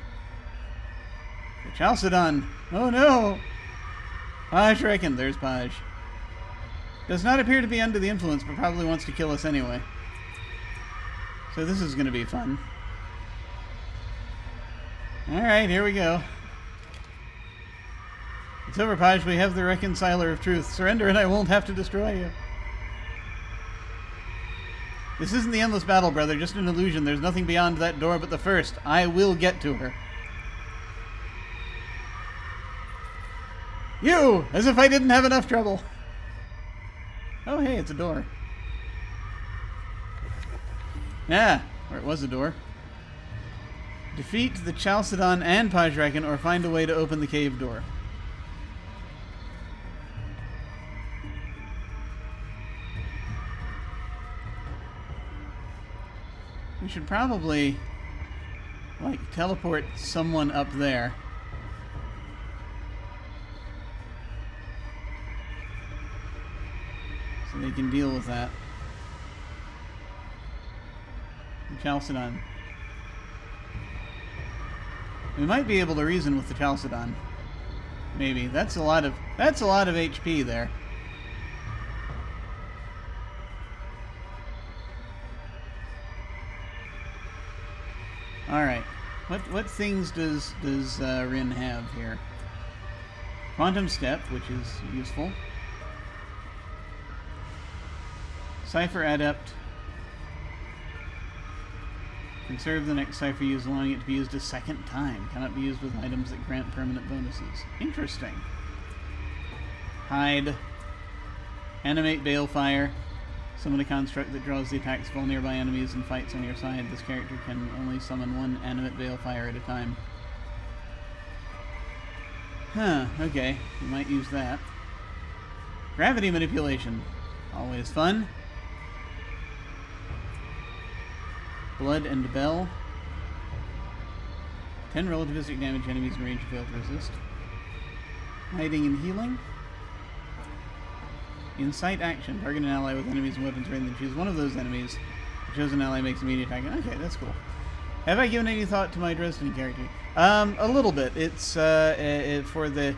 The Chalcedon. Oh no! Paj reckon. There's Paj. Does not appear to be under the influence, but probably wants to kill us anyway. So this is going to be fun. Alright, here we go. It's over, Paj. We have the Reconciler of Truth. Surrender and I won't have to destroy you. This isn't the endless battle, brother. Just an illusion. There's nothing beyond that door but the first. I will get to her. You! As if I didn't have enough trouble. Oh, hey, it's a door. Ah, or it was a door. Defeat the Chalcedon and Pajrakan, or find a way to open the cave door. We should probably, like, teleport someone up there. So they can deal with that. Chalcedon. We might be able to reason with the Chalcedon. Maybe. That's a lot of HP there. Alright. What things does Rin have here? Quantum Step, which is useful. Cipher Adept. Conserve the next cipher used, allowing it to be used a second time. Cannot be used with items that grant permanent bonuses. Interesting. Hide. Animate Balefire. Summon a construct that draws the attacks of all nearby enemies and fights on your side. This character can only summon one animate Balefire at a time. Huh, okay. We might use that. Gravity Manipulation. Always fun. Blood and Bell. 10 relativistic damage enemies in range fail to resist. Hiding and Healing. Incite Action. Target an ally with enemies and weapons range, then choose one of those enemies. The chosen ally makes immediate attack. Okay, that's cool. Have I given any thought to my Dresden character? A little bit. It's for the...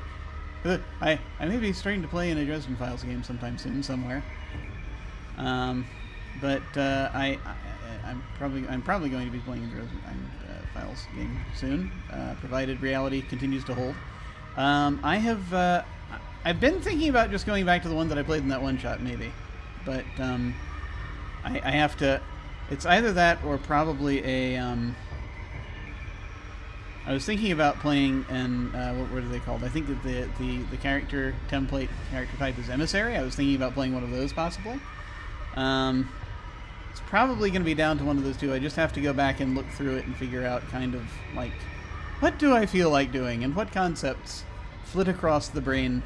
I may be starting to play in a Dresden Files game sometime soon, somewhere. But I'm probably going to be playing a Dresden Files game soon, provided reality continues to hold. I've been thinking about just going back to the one that I played in that one shot, maybe, but I have to. It's either that or probably a. I was thinking about playing an what are they called? I think that the character template character type is Emissary. I was thinking about playing one of those possibly. It's probably going to be down to one of those two. I just have to go back and look through it and figure out kind of like what do I feel like doing and what concepts flit across the brain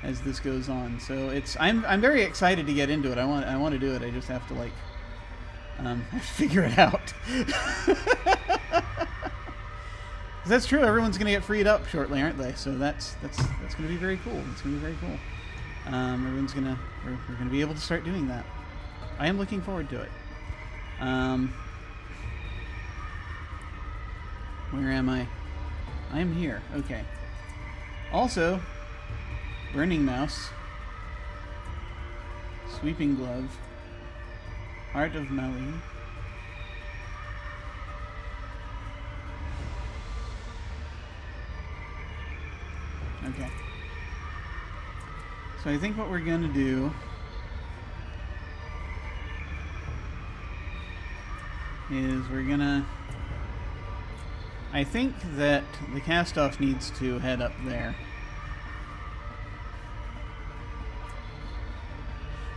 as this goes on. So it's I'm very excited to get into it. I want to do it. I just have to like figure it out. 'Cause that's true. Everyone's going to get freed up shortly, aren't they? So that's going to be very cool. It's going to be very cool. Everyone's going to we're going to be able to start doing that. I am looking forward to it. Where am I? I am here. Okay. Also, Burning Mouse, Sweeping Glove, Heart of Mali. Okay. So I think what we're going to do is we're going to... I think that the Castoff needs to head up there.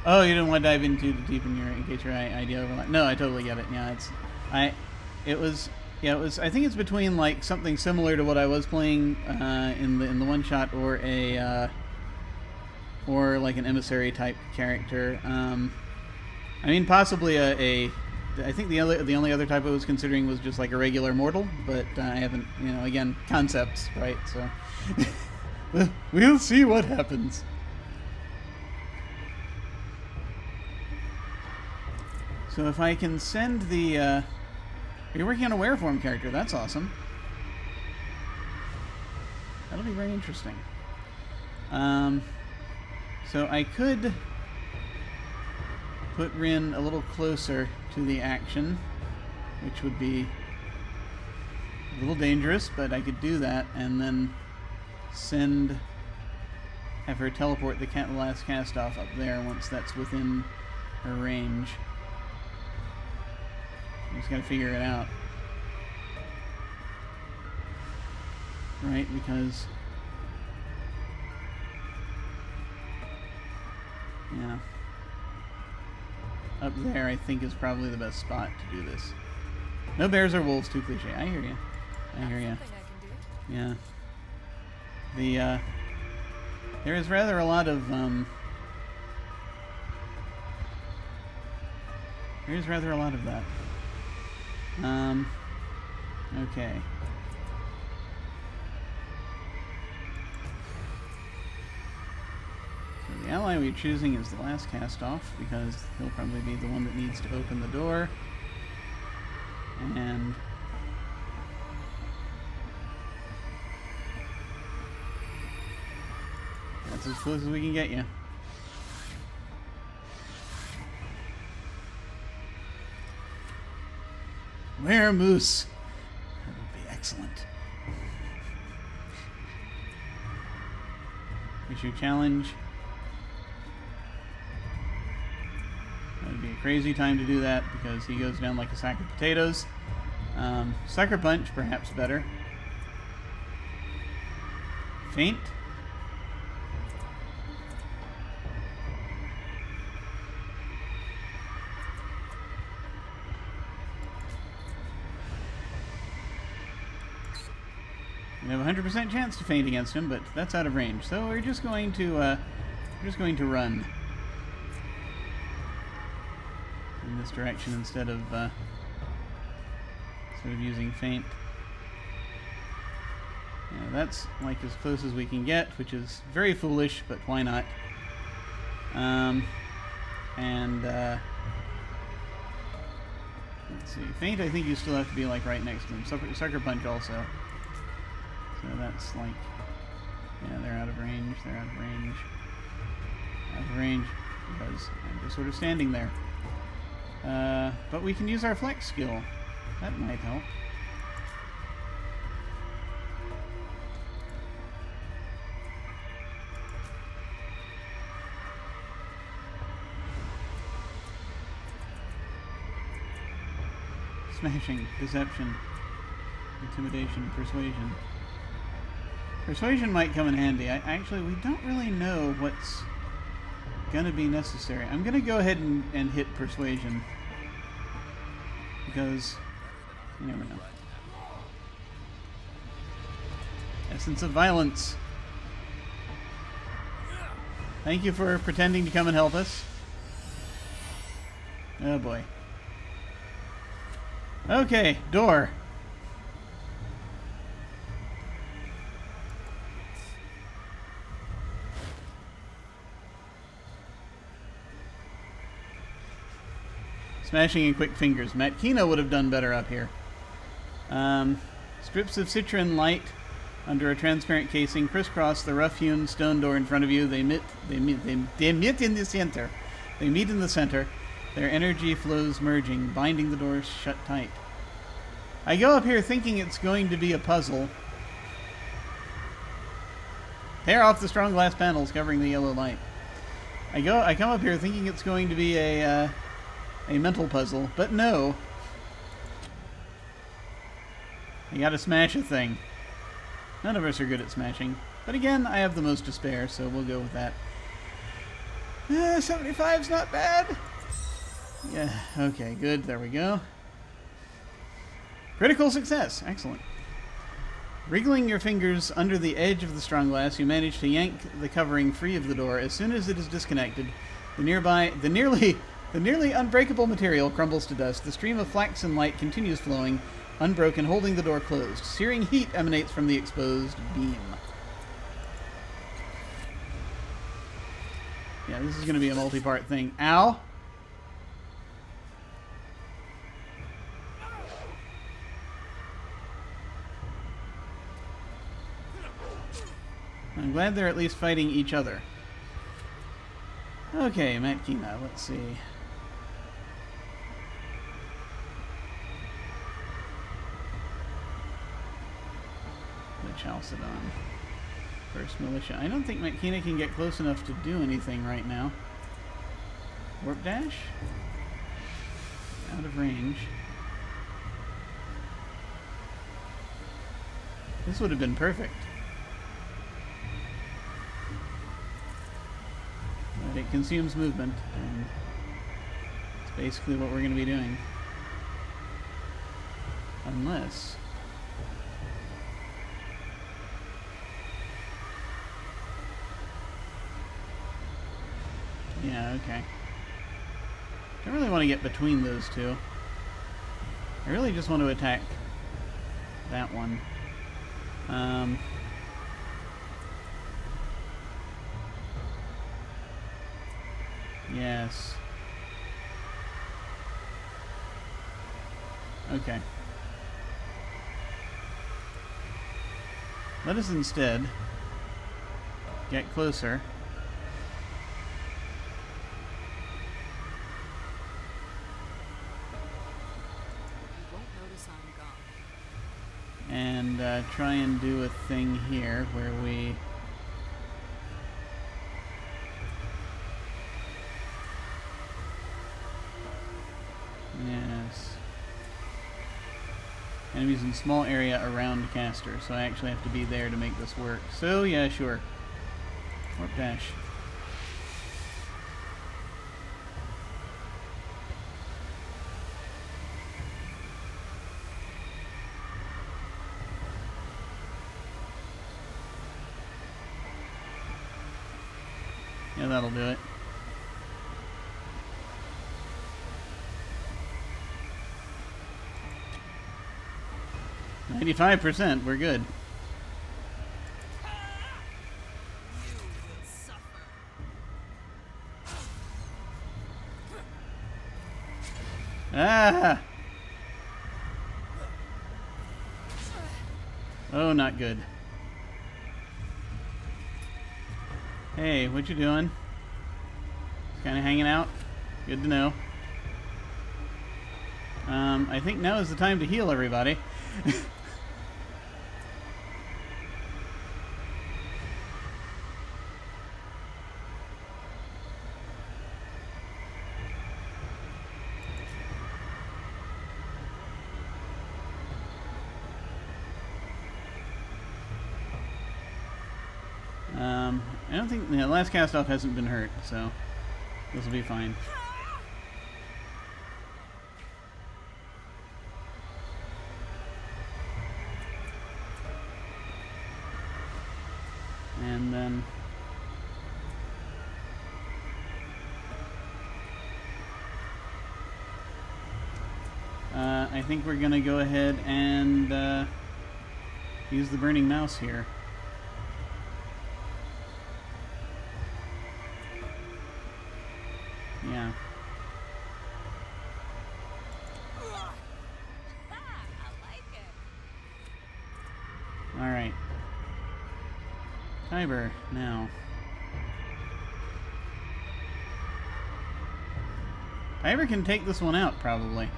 Oh, you didn't want to dive in too deep in case your idea overlap. No, I totally get it. Yeah, it was I think it's between like something similar to what I was playing in the one shot, or or like an emissary type character. I mean, possibly I think the only other type I was considering was just like a regular mortal, but I haven't, again, concepts, right? So we'll see what happens. So if I can send the you're working on a wereform character, that's awesome. That'll be very interesting. So I could put Rin a little closer to the action, which would be a little dangerous, but I could do that and then have her teleport the Last Castoff up there once that's within her range. I just gotta figure it out. Right, because... yeah. Up there, I think, is probably the best spot to do this. No bears or wolves, too cliche. I hear you. I hear you. Yeah. There is rather a lot of, there's rather a lot of that. Okay. So the ally we're choosing is the Last Castoff, because he'll probably be the one that needs to open the door. And that's as close as we can get you. Where Moose? That would be excellent. Issue challenge. That would be a crazy time to do that because he goes down like a sack of potatoes. Sucker Punch, perhaps better. Faint. We have a 100% chance to faint against him, but that's out of range. So we're just going to run in this direction instead of using faint. Yeah, that's like as close as we can get, which is very foolish, but why not? Let's see. Faint, I think you still have to be like right next to him. Sucker Punch also. So that's like, yeah, they're out of range. They're out of range. Out of range because I'm just sort of standing there. But we can use our flex skill. That might help. Smashing, deception, intimidation, persuasion. Persuasion might come in handy. Actually, we don't really know what's going to be necessary. I'm going to go ahead and hit persuasion because you never know. Essence of violence. Thank you for pretending to come and help us. Oh boy. Okay, door. Smashing and quick fingers. Matt Kino would have done better up here. Strips of citron light under a transparent casing crisscross the rough-hewn stone door in front of you. They meet in the center. They meet in the center. Their energy flows merging, binding the doors shut tight. I go up here thinking it's going to be a puzzle. Tear off the strong glass panels covering the yellow light. I come up here thinking it's going to be a mental puzzle, but no. You gotta smash a thing. None of us are good at smashing. But again, I have the most to spare, so we'll go with that. 75's not bad. Yeah, okay, good. There we go. Critical success. Excellent. Wriggling your fingers under the edge of the strong glass, you manage to yank the covering free of the door. As soon as it is disconnected, the nearly unbreakable material crumbles to dust. The stream of flaxen light continues flowing, unbroken, holding the door closed. Searing heat emanates from the exposed beam. Yeah, this is going to be a multi-part thing. Ow! I'm glad they're at least fighting each other. Okay, Matt Kina, let's see. The Chalcedon. First Militia. I don't think Matt Kina can get close enough to do anything right now. Warp dash? Out of range. This would have been perfect. But it consumes movement, and it's basically what we're going to be doing. Unless... yeah, okay. Don't really want to get between those two. I really just want to attack that one. Yes. Okay. Let us instead get closer. And try and do a thing here where we... yes. Enemies in small area around caster, so I actually have to be there to make this work. So, yeah, sure. Warp dash. Yeah, that'll do it. %. We're good. Ah! Oh, not good. Hey, what you doing? Kind of hanging out? Good to know. I think now is the time to heal everybody. I don't think... yeah, Last Castoff hasn't been hurt, so this will be fine. And then... I think we're going to go ahead and use the burning mouse here. Yeah. Kyber, now. Kyber can take this one out, probably.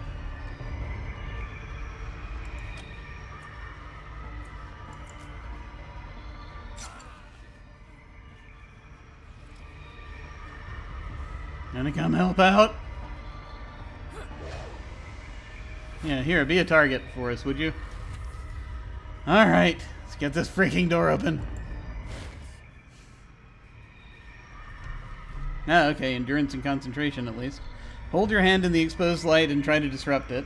Gonna come help out? Yeah, here, be a target for us, would you? Alright, let's get this freaking door open. Ah, okay, endurance and concentration at least. Hold your hand in the exposed light and try to disrupt it.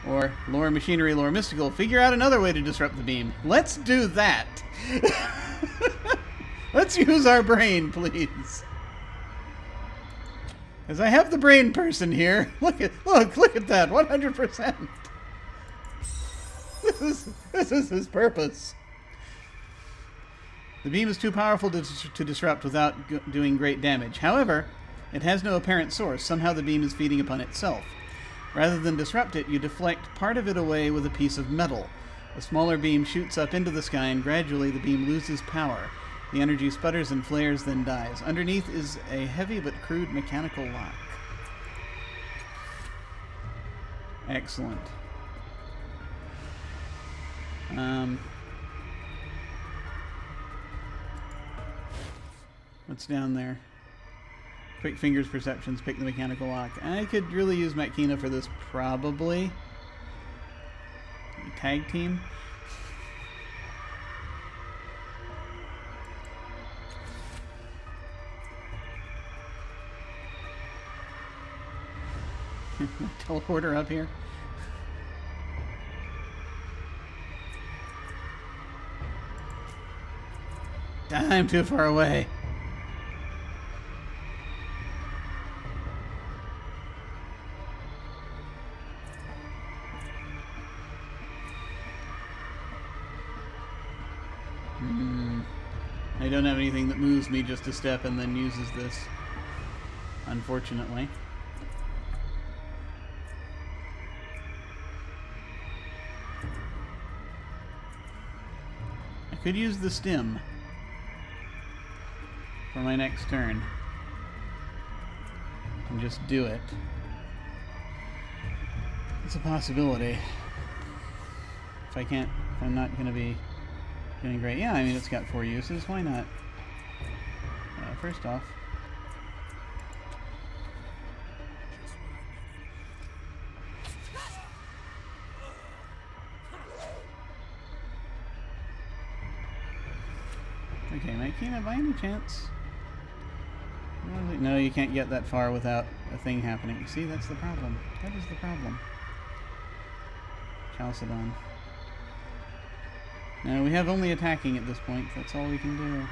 Or, lore machinery, lore mystical, figure out another way to disrupt the beam. Let's do that! Let's use our brain, please. Because I have the brain person here. Look at that, 100%. This is his purpose. The beam is too powerful to disrupt without doing great damage. However, it has no apparent source. Somehow the beam is feeding upon itself. Rather than disrupt it, you deflect part of it away with a piece of metal. A smaller beam shoots up into the sky, and gradually the beam loses power. The energy sputters and flares, then dies. Underneath is a heavy but crude mechanical lock. Excellent. What's down there? Quick fingers perceptions, pick the mechanical lock. I could really use Matkina for this, probably. Tag team? Teleporter up here. I'm too far away. I don't have anything that moves me just a step and then uses this, unfortunately. I could use the stem for my next turn and just do it. It's a possibility. If I'm not going to be doing great. Yeah, I mean, it's got 4 uses. Why not? First off, okay, Matkina, by any chance? No, you can't get that far without a thing happening. You see, that's the problem. That is the problem. Chalcedon. No, we have only attacking at this point. That's all we can do.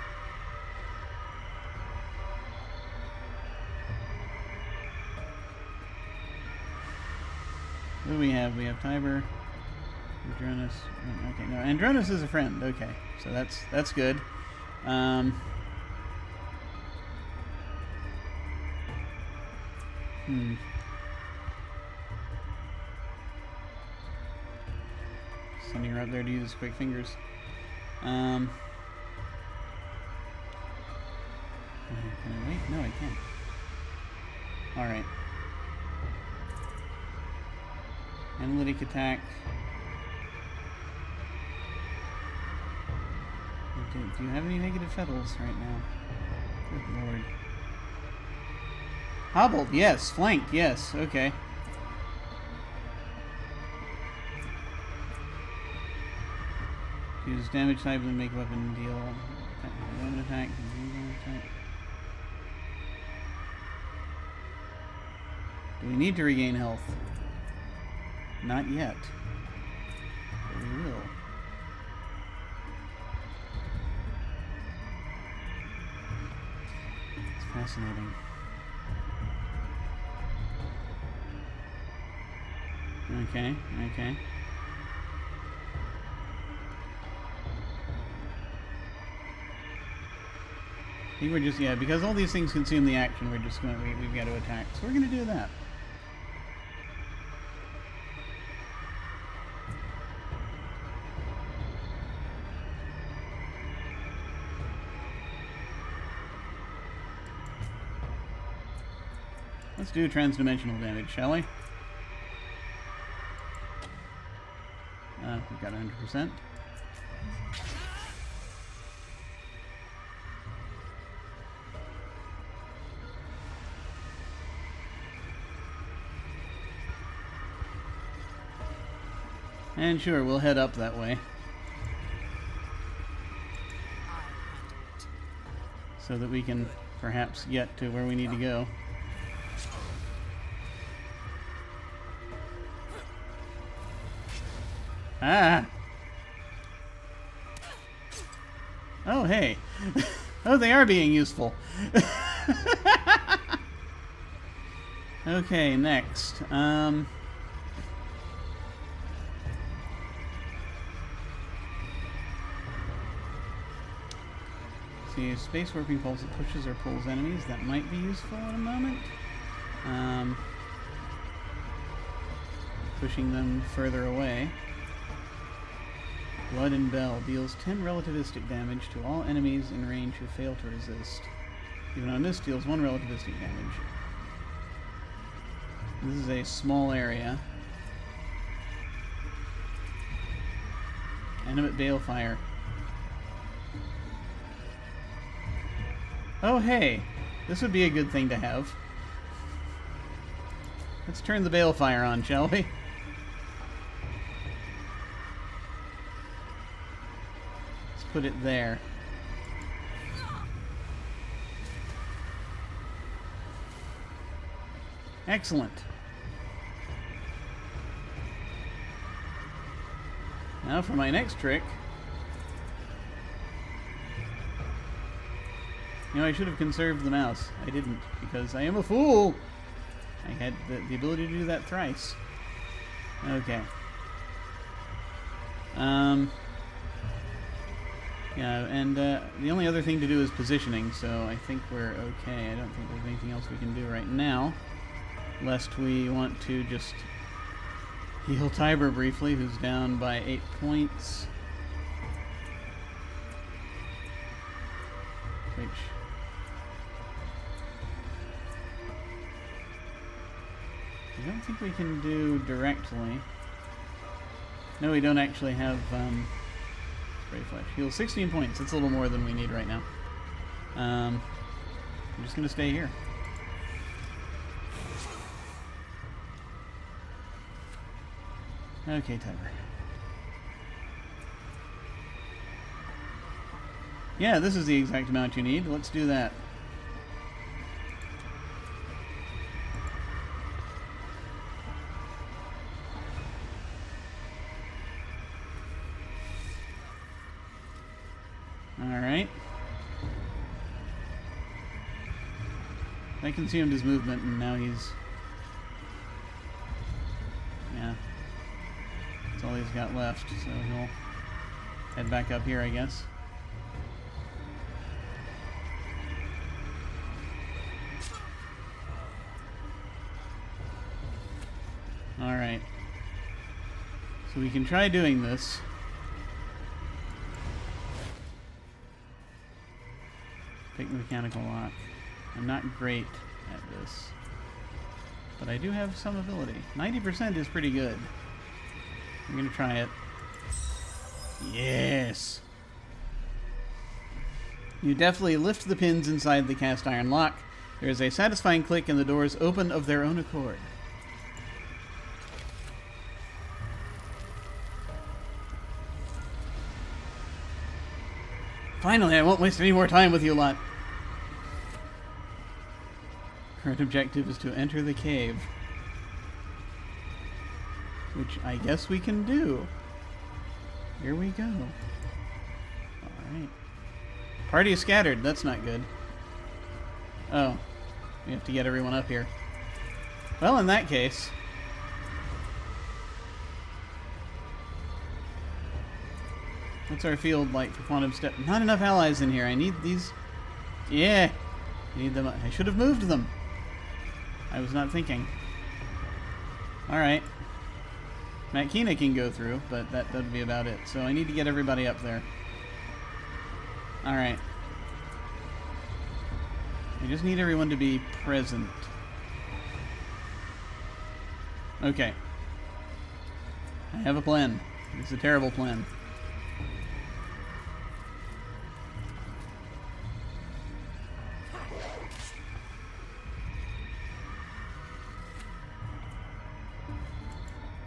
What do we have? We have Tiber, Andronis. Okay, no, Andronis is a friend. Okay, so that's good. Sending her up there to use quick fingers. Can I wait? No, I can't. Alright. Analytic attack. Do you have any negative fettles right now? Good lord. Hobbled, yes. Flanked, yes. Okay. Use damage type and make weapon deal. Weapon attack. Do we need to regain health? Not yet. But we will. It's fascinating. Okay, okay. I think we're just, yeah, because all these things consume the action, we're just going to, we've got to attack. So we're going to do that. Let's do transdimensional damage, shall we? We've got 100%. And sure, we'll head up that way. So that we can perhaps get to where we need to go. Ah! Oh, hey. Oh, they are being useful. Okay, next. See, space warping pulse that pushes or pulls enemies. That might be useful in a moment. Pushing them further away. Blood and Bell deals 10 relativistic damage to all enemies in range who fail to resist. Even on this, deals 1 relativistic damage. This is a small area. Animate Balefire. Oh hey, this would be a good thing to have. Let's turn the Balefire on, shall we? Put it there. Excellent. Now for my next trick. You know, I should have conserved the mouse. I didn't, because I am a fool! I had the ability to do that thrice. Okay. Yeah, and the only other thing to do is positioning, so I think we're okay. I don't think there's anything else we can do right now, lest we want to just heal Tiber briefly, who's down by 8 points. Which... I don't think we can do directly. No, we don't actually have... Spray Flash. Heals 16 points. That's a little more than we need right now. I'm just going to stay here. Okay, Tiber. Yeah, this is the exact amount you need. Let's do that. Alright. I consumed his movement and now he's... Yeah. That's all he's got left, so he'll head back up here, I guess. Alright. So we can try doing this. Pick mechanical lock. I'm not great at this, but I do have some ability. 90% is pretty good. I'm gonna try it. Yes! You deftly lift the pins inside the cast iron lock. There is a satisfying click and the doors open of their own accord. Finally, I won't waste any more time with you lot. Current objective is to enter the cave. Which I guess we can do. Here we go. Alright. Party is scattered. That's not good. Oh. We have to get everyone up here. Well, in that case... What's our field like for Quantum Step? Not enough allies in here. I need these... Yeah! I need them. I should have moved them. I was not thinking. Alright. Matt Keena can go through, but that would be about it. So I need to get everybody up there. Alright. I just need everyone to be present. Okay. I have a plan. It's a terrible plan.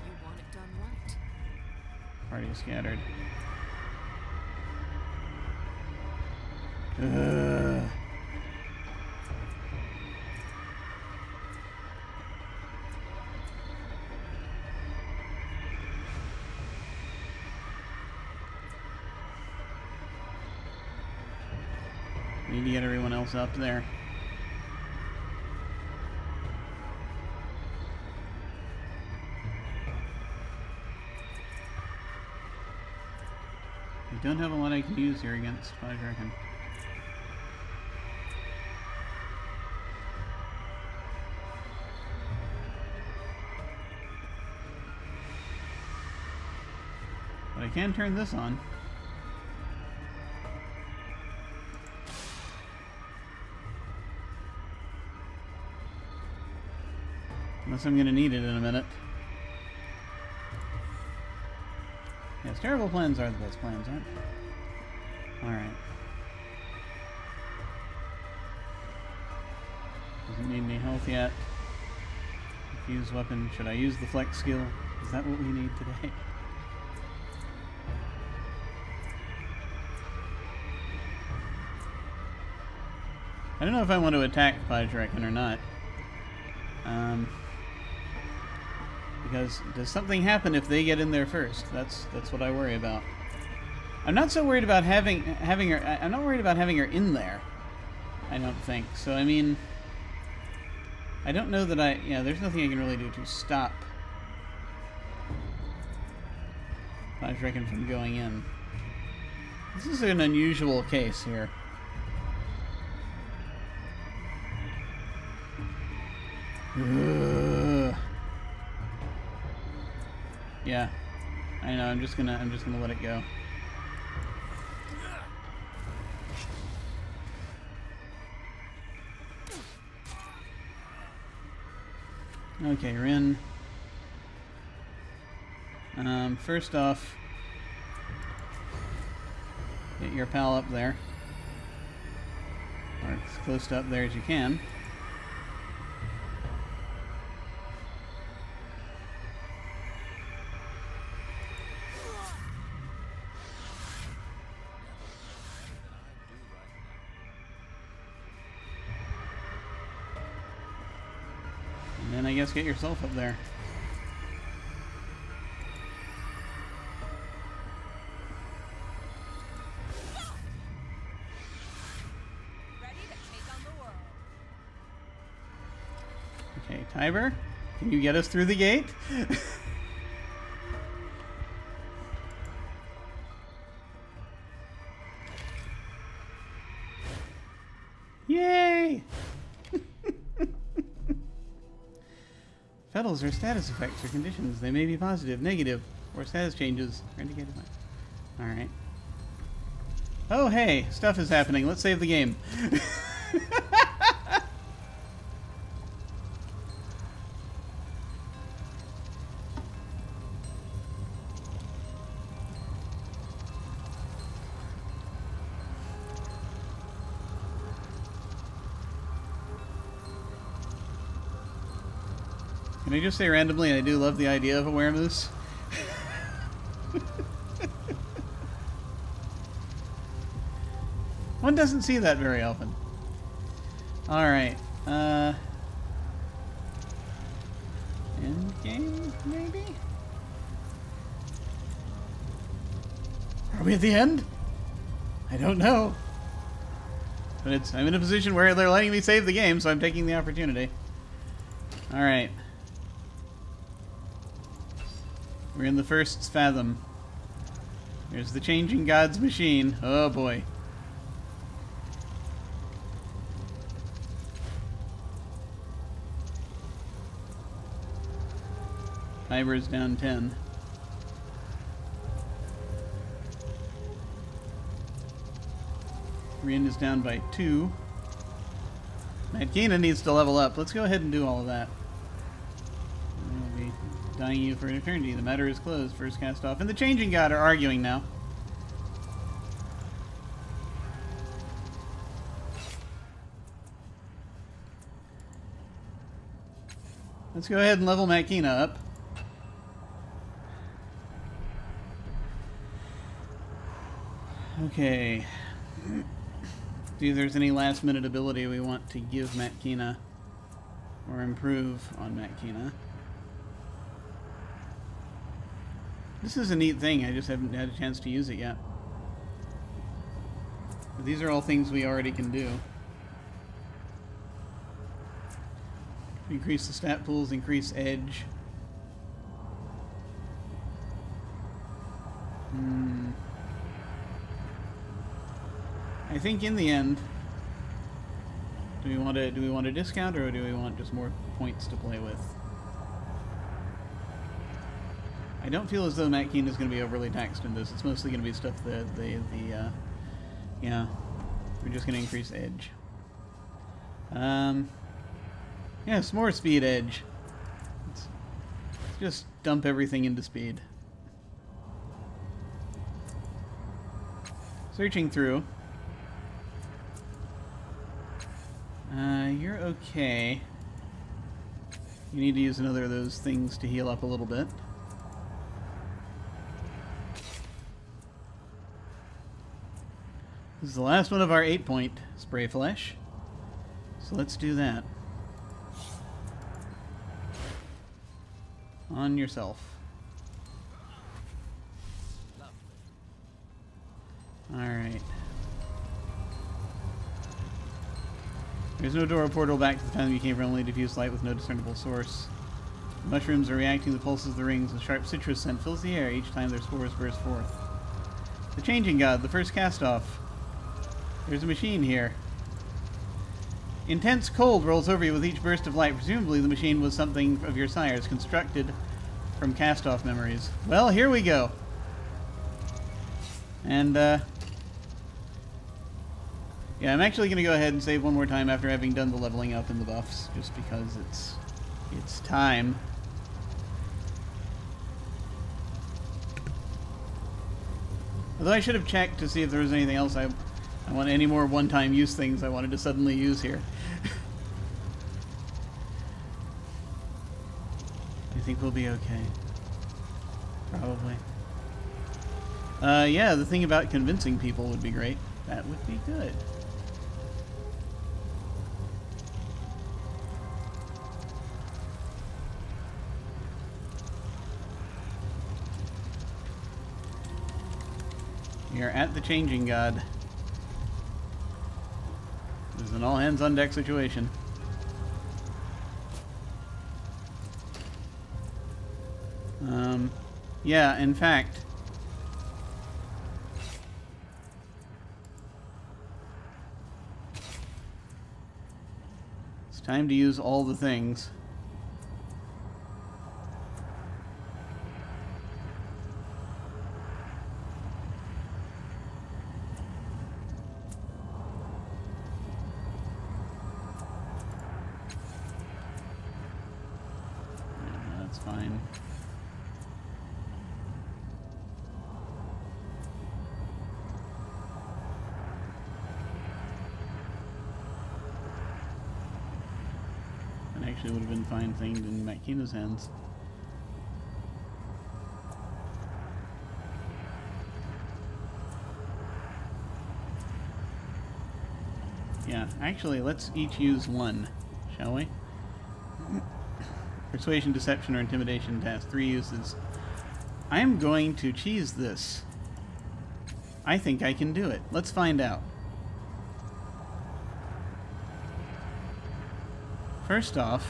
You want it done right. Party scattered. Ugh. Need to get everyone else up there. I don't have a lot I can use here against, I reckon. But I can turn this on. Unless I'm going to need it in a minute. Yes, terrible plans are the best plans, aren't they? Alright. Doesn't need any health yet. Fuse weapon. Should I use the flex skill? Is that what we need today? I don't know if I want to attack Pajrekin or not. Because does something happen if they get in there first? That's what I worry about. I'm not so worried about having her. I'm not worried about having her in there. I don't think so. I mean, I don't know that yeah, there's nothing I can really do to stop Pajrekin from going in. This is an unusual case here. Ugh. Yeah, I know. I'm just gonna let it go. Okay, Rin. First off, get your pal up there, or as close to up there as you can. And I guess get yourself up there. Ready to take on the world. Okay, Tiber, can you get us through the gate? Yay! Petals are status effects or conditions. They may be positive, negative, or status changes. Alright. Oh, hey! Stuff is happening. Let's save the game. Can I just say randomly, I do love the idea of a weremoose. One doesn't see that very often. Alright. End game, maybe? Are we at the end? I don't know. But I'm in a position where they're letting me save the game, so I'm taking the opportunity. Alright. We're in the first fathom. There's the changing gods machine. Oh boy. Tiber's down 10. Rin is down by 2. Matt Keenan needs to level up. Let's go ahead and do all of that. dying you for an eternity. The matter is closed. First Castoff and the Changing God are arguing now. Let's go ahead and level Makina up. Okay. See if there's any last minute ability we want to give Makina or improve on Makina. This is a neat thing, I just haven't had a chance to use it yet. But these are all things we already can do. Increase the stat pools, increase edge. I think in the end, do we want a discount, or do we want just more points to play with? I don't feel as though Makina is going to be overly taxed in this. It's mostly going to be stuff that yeah, we're just going to increase edge. Yeah, some more speed edge. Let's just dump everything into speed. Searching through. You're okay. You need to use another of those things to heal up a little bit. This is the last one of our 8-point spray flesh. So let's do that. On yourself. Alright. There's no door or portal back to the time you came from, only diffuse light with no discernible source. The mushrooms are reacting to the pulses of the rings, and sharp citrus scent fills the air each time their spores burst forth. The Changing God, the first Castoff. There's a machine here. Intense cold rolls over you with each burst of light. Presumably the machine was something of your sire's, constructed from Castoff memories. Well, here we go. And, yeah, I'm actually going to go ahead and save one more time after having done the leveling up and the buffs, just because it's time. Although I should have checked to see if there was anything else I want, any more one-time use things I wanted to suddenly use here. I think we'll be okay. Probably. Yeah, the thing about convincing people would be great. That would be good. We are at the Changing God. This is an all-hands-on-deck situation. Yeah, in fact... it's time to use all the things. Fine. That actually would have been fine thing in Makina's hands. Yeah, actually, let's each use one, shall we? Persuasion, deception, or intimidation has 3 uses. I am going to cheese this. I think I can do it. Let's find out. First off,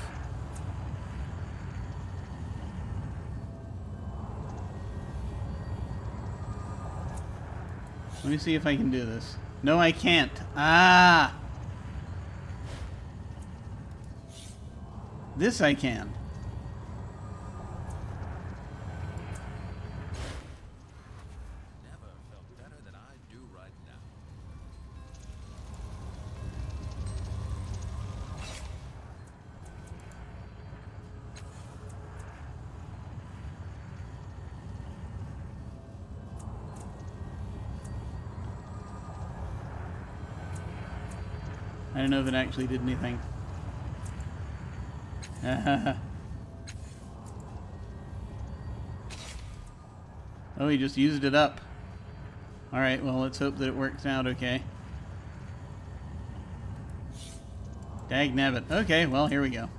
let me see if I can do this. No, I can't. Ah! This I can. I don't know if it actually did anything. Oh, he just used it up. Alright, well, let's hope that it works out okay. Dagnabbit. Okay, well, here we go.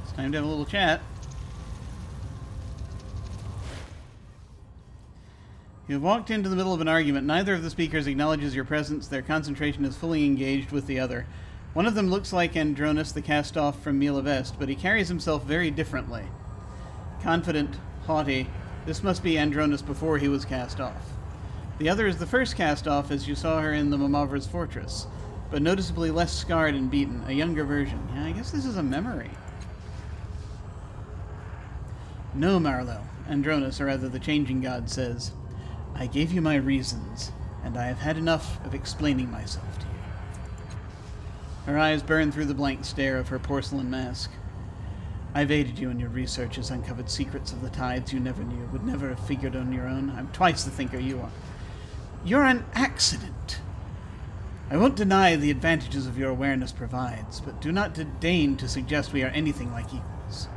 It's time to have a little chat. You have walked into the middle of an argument. Neither of the speakers acknowledges your presence. Their concentration is fully engaged with the other. One of them looks like Andronis the Castoff from Mila Vest, but he carries himself very differently. Confident, haughty. This must be Andronis before he was cast off. The other is the first Castoff as you saw her in the Mamavra's fortress, but noticeably less scarred and beaten, a younger version. Yeah, I guess this is a memory. No, Marlowe, Andronis, or rather the Changing God, says. I gave you my reasons, and I have had enough of explaining myself to you. Her eyes burn through the blank stare of her porcelain mask. I've aided you in your researches, uncovered secrets of the tides you never knew, would never have figured on your own. I'm twice the thinker you are. You're an accident. I won't deny the advantages of your awareness provides, but do not deign to suggest we are anything like equals.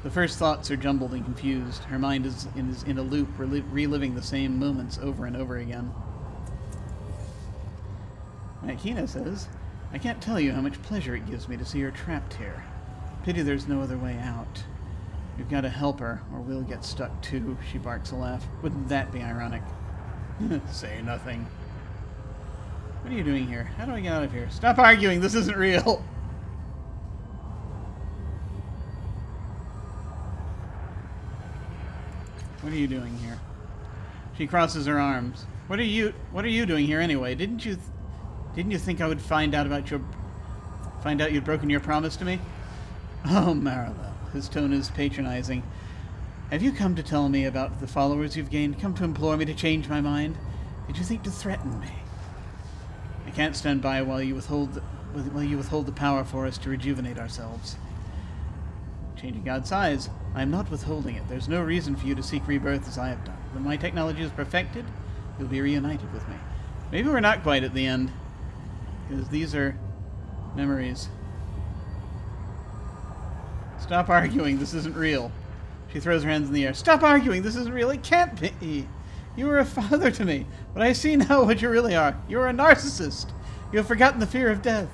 The first thoughts are jumbled and confused. Her mind is in a loop, reliving the same moments over and over again. Makina says, I can't tell you how much pleasure it gives me to see her trapped here. Pity there's no other way out. We've got to help her, or we'll get stuck too, she barks a laugh. Wouldn't that be ironic? Say nothing. What are you doing here? How do I get out of here? Stop arguing, this isn't real! What are you doing here? She crosses her arms. What are you doing here anyway? Didn't you think I would find out you'd broken your promise to me? Oh, Marlowe. His tone is patronizing. Have you come to tell me about the followers you've gained? Come to implore me to change my mind? Did you think to threaten me? I can't stand by while you withhold the power for us to rejuvenate ourselves. Changing God sighs. I am not withholding it. There's no reason for you to seek rebirth as I have done. When my technology is perfected, you'll be reunited with me. Maybe we're not quite at the end, because these are memories. Stop arguing. This isn't real. She throws her hands in the air. Stop arguing. This isn't real. It can't be. You were a father to me, but I see now what you really are. You're a narcissist. You have forgotten the fear of death.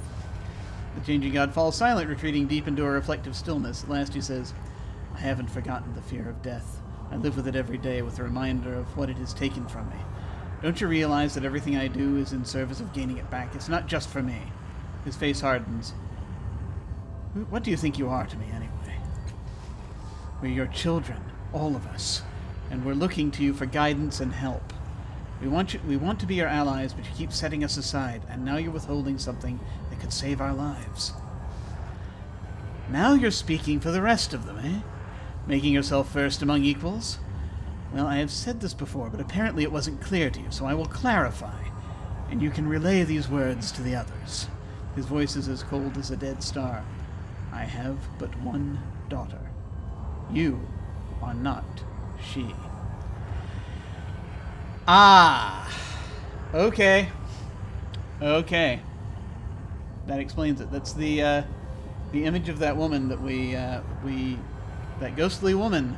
The Changing God falls silent, retreating deep into a reflective stillness. At last he says, I haven't forgotten the fear of death. I live with it every day with a reminder of what it has taken from me. Don't you realize that everything I do is in service of gaining it back? It's not just for me. His face hardens. What do you think you are to me, anyway? We're your children, all of us, and we're looking to you for guidance and help. We want to be your allies, but you keep setting us aside, and now you're withholding something that could save our lives. Now you're speaking for the rest of them, eh? Making yourself first among equals? Well, I have said this before, but apparently it wasn't clear to you, so I will clarify, and you can relay these words to the others. His voice is as cold as a dead star. I have but one daughter. You are not she. Ah! Okay. Okay. That explains it. That's the image of that woman that that ghostly woman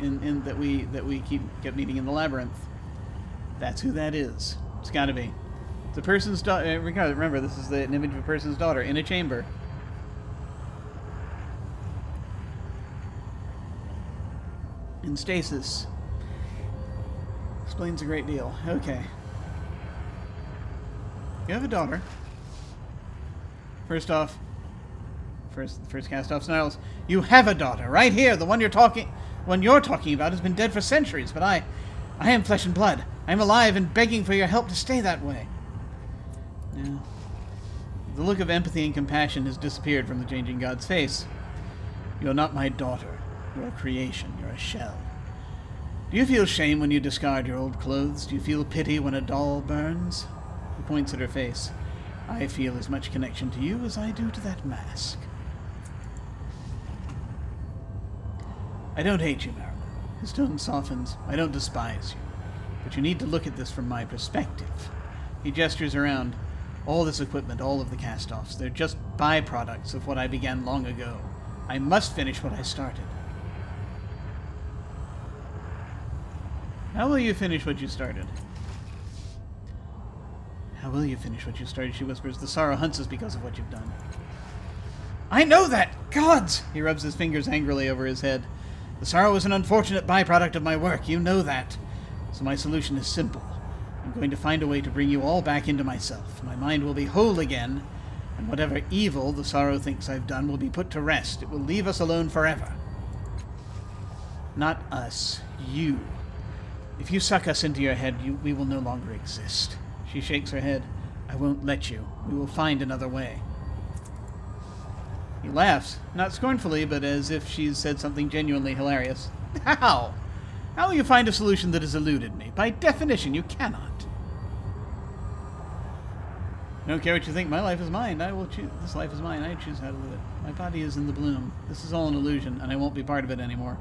that we kept meeting in the Labyrinth. That's who that is. It's got to be. It's a person's daughter. Remember, this is an image of a person's daughter in a chamber. In stasis. Explains a great deal. Okay. You have a daughter. First off, first Castoff snarls. You have a daughter, right here. The one you're talking about has been dead for centuries, but I am flesh and blood. I am alive and begging for your help to stay that way. Now, the look of empathy and compassion has disappeared from the Changing God's face. You're not my daughter. You're a creation. You're a shell. Do you feel shame when you discard your old clothes? Do you feel pity when a doll burns? He points at her face. I feel as much connection to you as I do to that mask. I don't hate you, Marilyn. His tone softens. I don't despise you. But you need to look at this from my perspective. He gestures around. All this equipment, all of the cast-offs, they're just byproducts of what I began long ago. I must finish what I started. How will you finish what you started? How will you finish what you started, she whispers. The sorrow hunts us because of what you've done. I know that! Gods! He rubs his fingers angrily over his head. The sorrow is an unfortunate byproduct of my work. You know that. So my solution is simple. I'm going to find a way to bring you all back into myself. My mind will be whole again, and whatever evil the sorrow thinks I've done will be put to rest. It will leave us alone forever. Not us. You. If you suck us into your head, we will no longer exist. She shakes her head. I won't let you. We will find another way. He laughs, not scornfully, but as if she's said something genuinely hilarious. How? How will you find a solution that has eluded me? By definition, you cannot. I don't care what you think. My life is mine. I will choose. This life is mine. I choose how to live it. My body is in the bloom. This is all an illusion, and I won't be part of it anymore.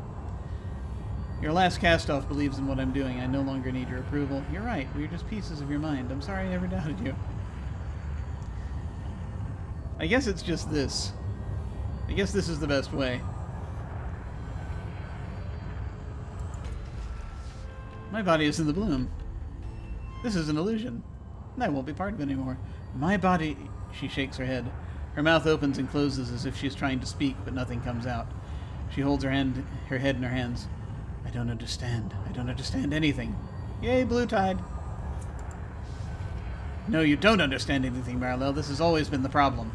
Your last cast-off believes in what I'm doing. I no longer need your approval. You're right. We're just pieces of your mind. I'm sorry I ever doubted you. I guess it's just this. I guess this is the best way. My body is in the bloom. This is an illusion. I won't be part of it anymore. My body... She shakes her head. Her mouth opens and closes as if she's trying to speak, but nothing comes out. She holds her head in her hands. I don't understand. I don't understand anything. Yay, Blue Tide. No, you don't understand anything, Marilyn. This has always been the problem.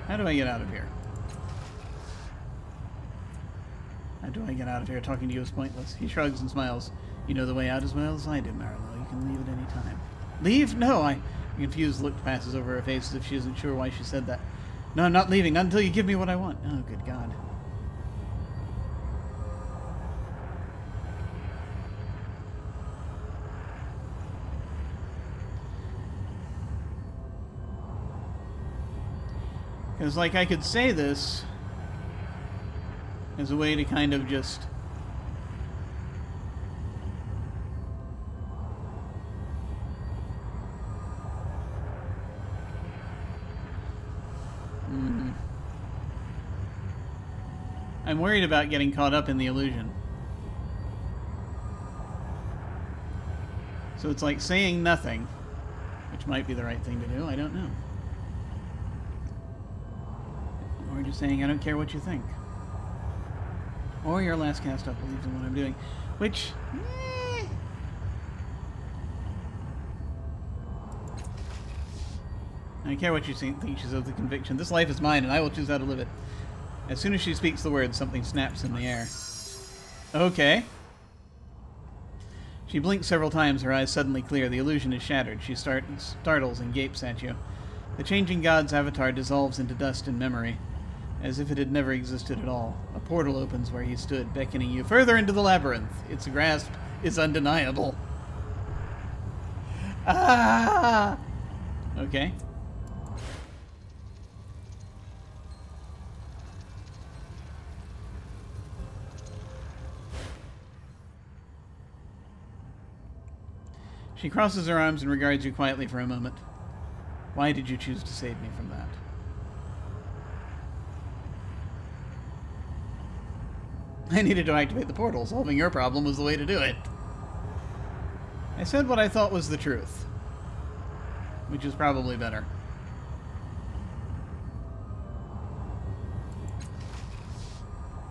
How do I get out of here? How do I get out of here? Talking to you is pointless. He shrugs and smiles. You know the way out as well as I do, Marilyn. You can leave at any time. Leave? No, A confused look passes over her face as if she isn't sure why she said that. No, I'm not leaving. Not until you give me what I want. Oh, good God. Because, like, I could say this as a way to kind of just... I'm worried about getting caught up in the illusion. So it's like saying nothing, which might be the right thing to do, I don't know. Or just saying, I don't care what you think. Or your last cast-off believes in what I'm doing. Which... I don't care what you think, she says with conviction. This life is mine, and I will choose how to live it. As soon as she speaks the words, something snaps in the air. Okay. She blinks several times, her eyes suddenly clear. The illusion is shattered. She startles and gapes at you. The changing god's avatar dissolves into dust and memory, as if it had never existed at all. A portal opens where he stood, beckoning you further into the labyrinth. Its grasp is undeniable. Ah! Okay. She crosses her arms and regards you quietly for a moment. Why did you choose to save me from that? I needed to activate the portal. Solving your problem was the way to do it. I said what I thought was the truth, which is probably better.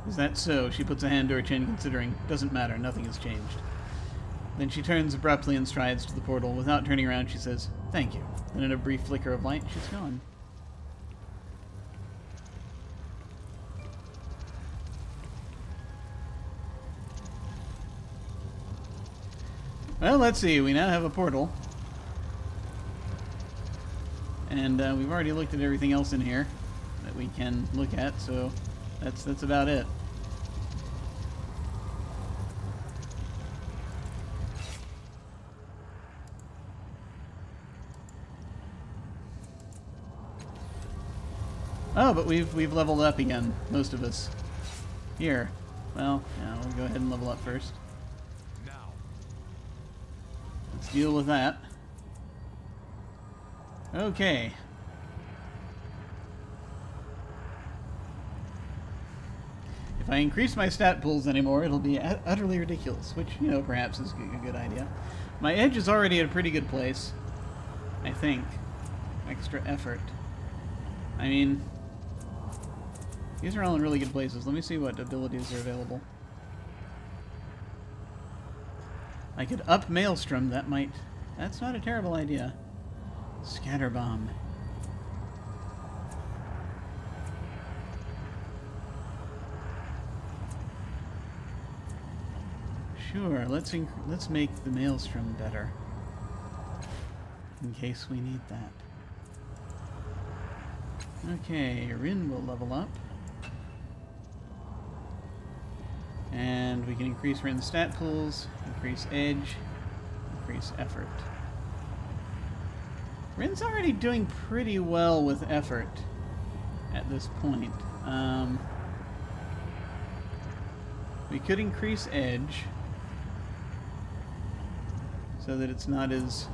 Is that so? She puts a hand to her chin, considering. Doesn't matter. Nothing has changed. Then she turns abruptly and strides to the portal. Without turning around, she says, "Thank you." Then in a brief flicker of light, she's gone. Well, let's see. We now have a portal. And we've already looked at everything else in here that we can look at, so that's about it. Oh, but we've leveled up again, most of us. Here. Well, yeah, we'll go ahead and level up first. Now. Let's deal with that. Okay. If I increase my stat pools anymore, it'll be utterly ridiculous, which, you know, perhaps is a good idea. My edge is already at a pretty good place, I think. Extra effort. I mean, these are all in really good places. Let me see what abilities are available. I could up Maelstrom. That's not a terrible idea. Scatter Bomb. Sure, let's make the Maelstrom better. In case we need that. Okay, Rin will level up. And we can increase Rin's stat pools, increase edge, increase effort. Rin's already doing pretty well with effort at this point. We could increase edge so that it's not as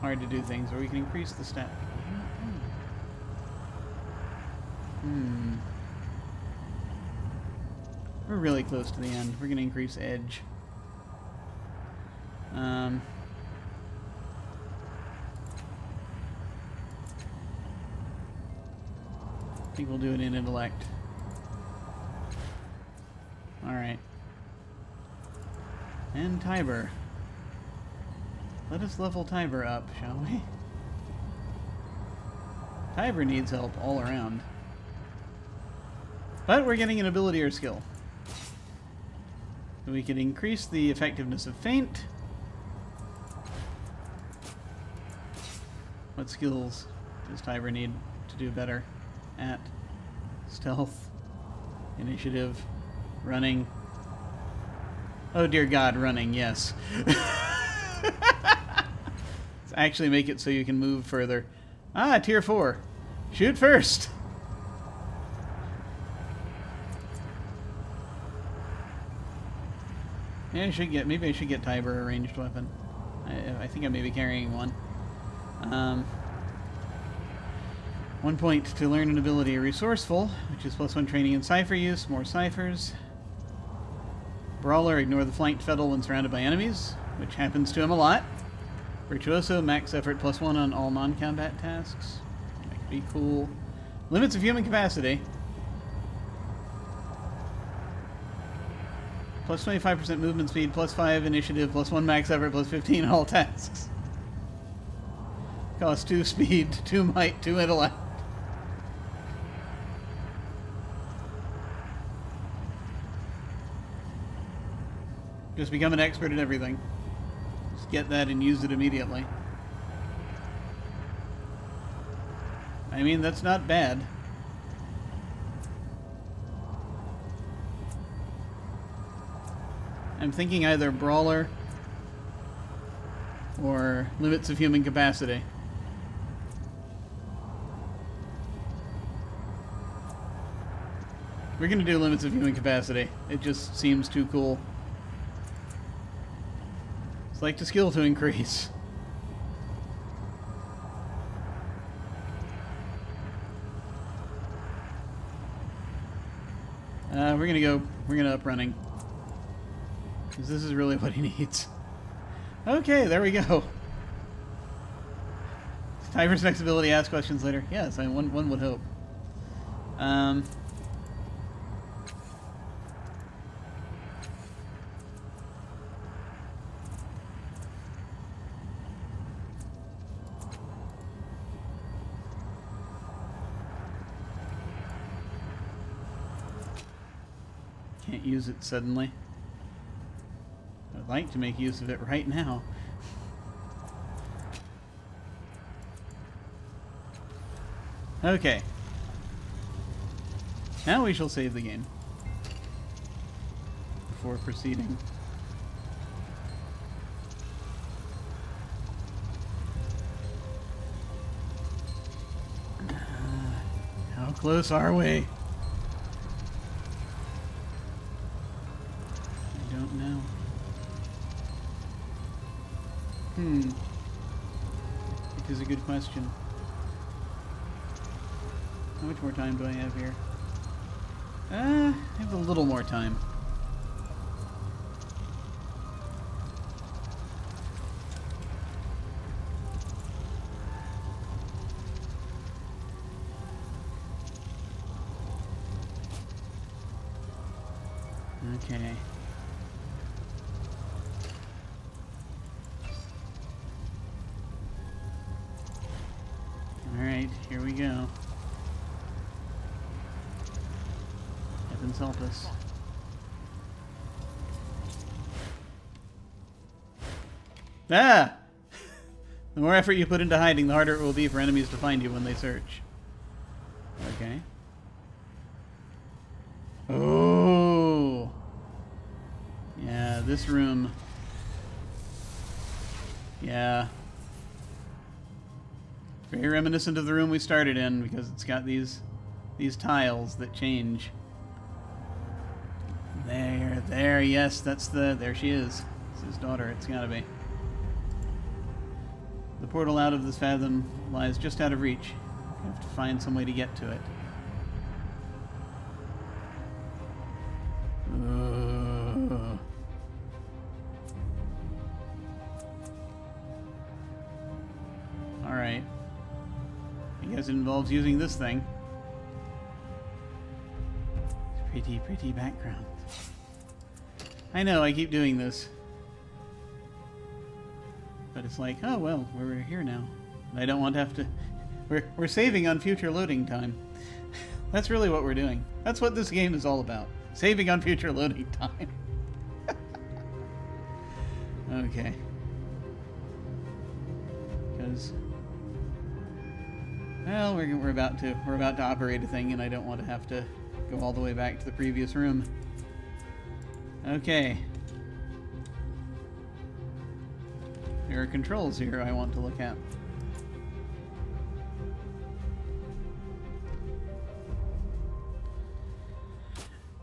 hard to do things, or we can increase the stat. We're really close to the end. We're going to increase edge. I think we'll do it in intellect. Alright. And Tiber. Let us level Tiber up, shall we? Tiber needs help all around. But we're getting an ability or skill. So we can increase the effectiveness of Feint. What skills does Tiber need to do better at? Stealth, initiative, running. Oh dear God, running, yes. Let's actually make it so you can move further. Ah, tier 4. Shoot first. Yeah, maybe I should get Tiber a ranged weapon. I think I may be carrying one. 1 point to learn an ability, Resourceful, which is +1 training in cipher use, more ciphers. Brawler, ignore the flanked Fettle when surrounded by enemies, which happens to him a lot. Virtuoso, max effort +1 on all non-combat tasks. That could be cool. Limits of human capacity. +25% movement speed, +5 initiative, +1 max effort, +15 all tasks. Cost 2 speed, 2 might, 2 intellect. Just become an expert at everything. Just get that and use it immediately. I mean, that's not bad. I'm thinking either Brawler or Limits of Human Capacity. We're gonna do Limits of Human Capacity. It just seems too cool. Select a skill to increase. We're gonna up running. Because this is really what he needs. Okay, there we go. Tiber's next ability, ask questions later. Yes, one would hope. Can't use it suddenly. I'd like to make use of it right now. Okay. Now we shall save the game before proceeding. close are we? I don't know. It is a good question. How much more time do I have here? I have a little more time. Okay. Alright, here we go. Heavens help us. Ah! The more effort you put into hiding, the harder it will be for enemies to find you when they search. Okay. Oh! Yeah, this room. Yeah. Very reminiscent of the room we started in because it's got these tiles that change. There, yes, there she is. It's his daughter, it's gotta be. The portal out of this fathom lies just out of reach. You have to find some way to get to it. Alright. I guess it involves using this thing. Pretty background. I know, I keep doing this. But it's like, oh well, we're here now. I don't want to have to... We're saving on future loading time. That's really what we're doing. That's what this game is all about. Saving on future loading time. Okay. Because... well, we're about to operate a thing, and I don't want to have to go all the way back to the previous room. Okay. There are controls here I want to look at.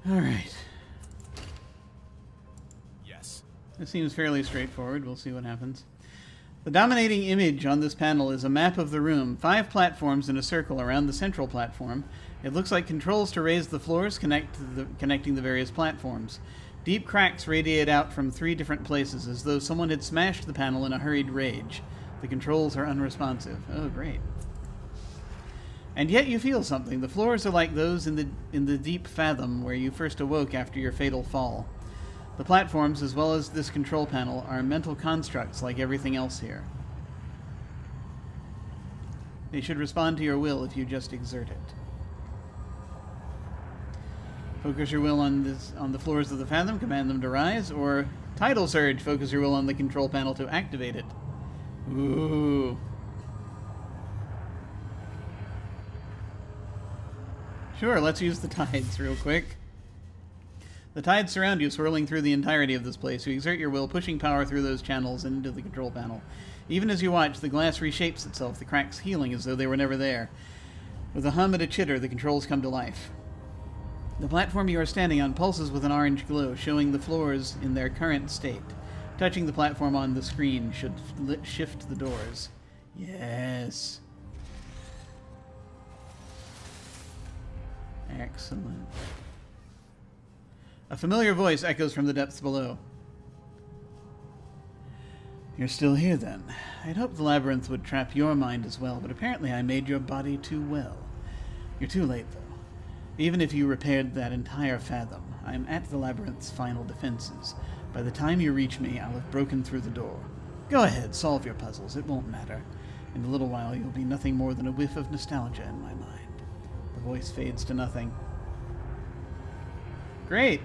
Alright. Yes. This seems fairly straightforward. We'll see what happens. The dominating image on this panel is a map of the room. 5 platforms in a circle around the central platform. It looks like controls to raise the floors connecting the various platforms. Deep cracks radiate out from 3 different places, as though someone had smashed the panel in a hurried rage. The controls are unresponsive. Oh, great. And yet you feel something. The floors are like those in the deep fathom where you first awoke after your fatal fall. The platforms, as well as this control panel, are mental constructs like everything else here. They should respond to your will if you just exert it. Focus your will on the floors of the fathom, command them to rise, or tidal surge, focus your will on the control panel to activate it. Ooh. Sure, let's use the tides real quick. The tides surround you, swirling through the entirety of this place. You exert your will, pushing power through those channels and into the control panel. Even as you watch, the glass reshapes itself, the cracks healing as though they were never there. With a hum and a chitter, the controls come to life. The platform you are standing on pulses with an orange glow, showing the floors in their current state. Touching the platform on the screen should shift the doors. Yes. Excellent. A familiar voice echoes from the depths below. You're still here, then. I'd hoped the Labyrinth would trap your mind as well, but apparently I made your body too well. You're too late, though. Even if you repaired that entire fathom, I'm at the Labyrinth's final defenses. By the time you reach me, I'll have broken through the door. Go ahead, solve your puzzles. It won't matter. In a little while, you'll be nothing more than a whiff of nostalgia in my mind. The voice fades to nothing. Great!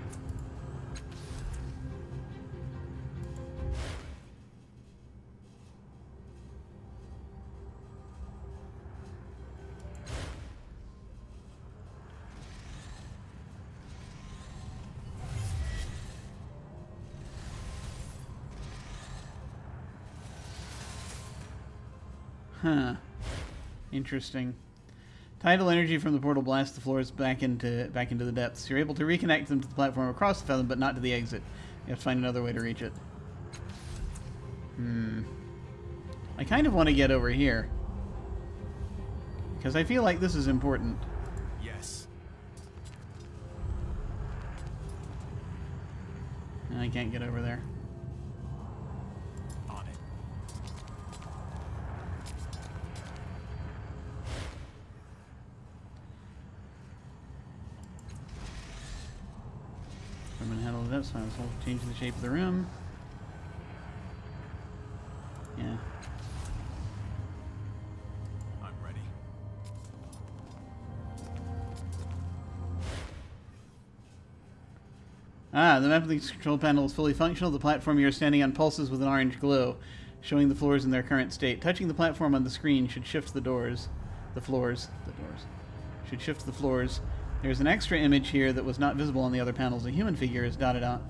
Huh. Interesting. Tidal energy from the portal blasts the floors back into the depths. You're able to reconnect them to the platform across the fathom, but not to the exit. You have to find another way to reach it. I kind of want to get over here. Because I feel like this is important. Yes. And I can't get over there. On it. I'm going to handle the depths. So I'll change the shape of the room. Yeah. I'm ready. Ah, the map of the control panel is fully functional. The platform you're standing on pulses with an orange glow, showing the floors in their current state. Touching the platform on the screen should shift the floors. Should shift the floors. There's an extra image here that was not visible on the other panels. A human figure is dotted out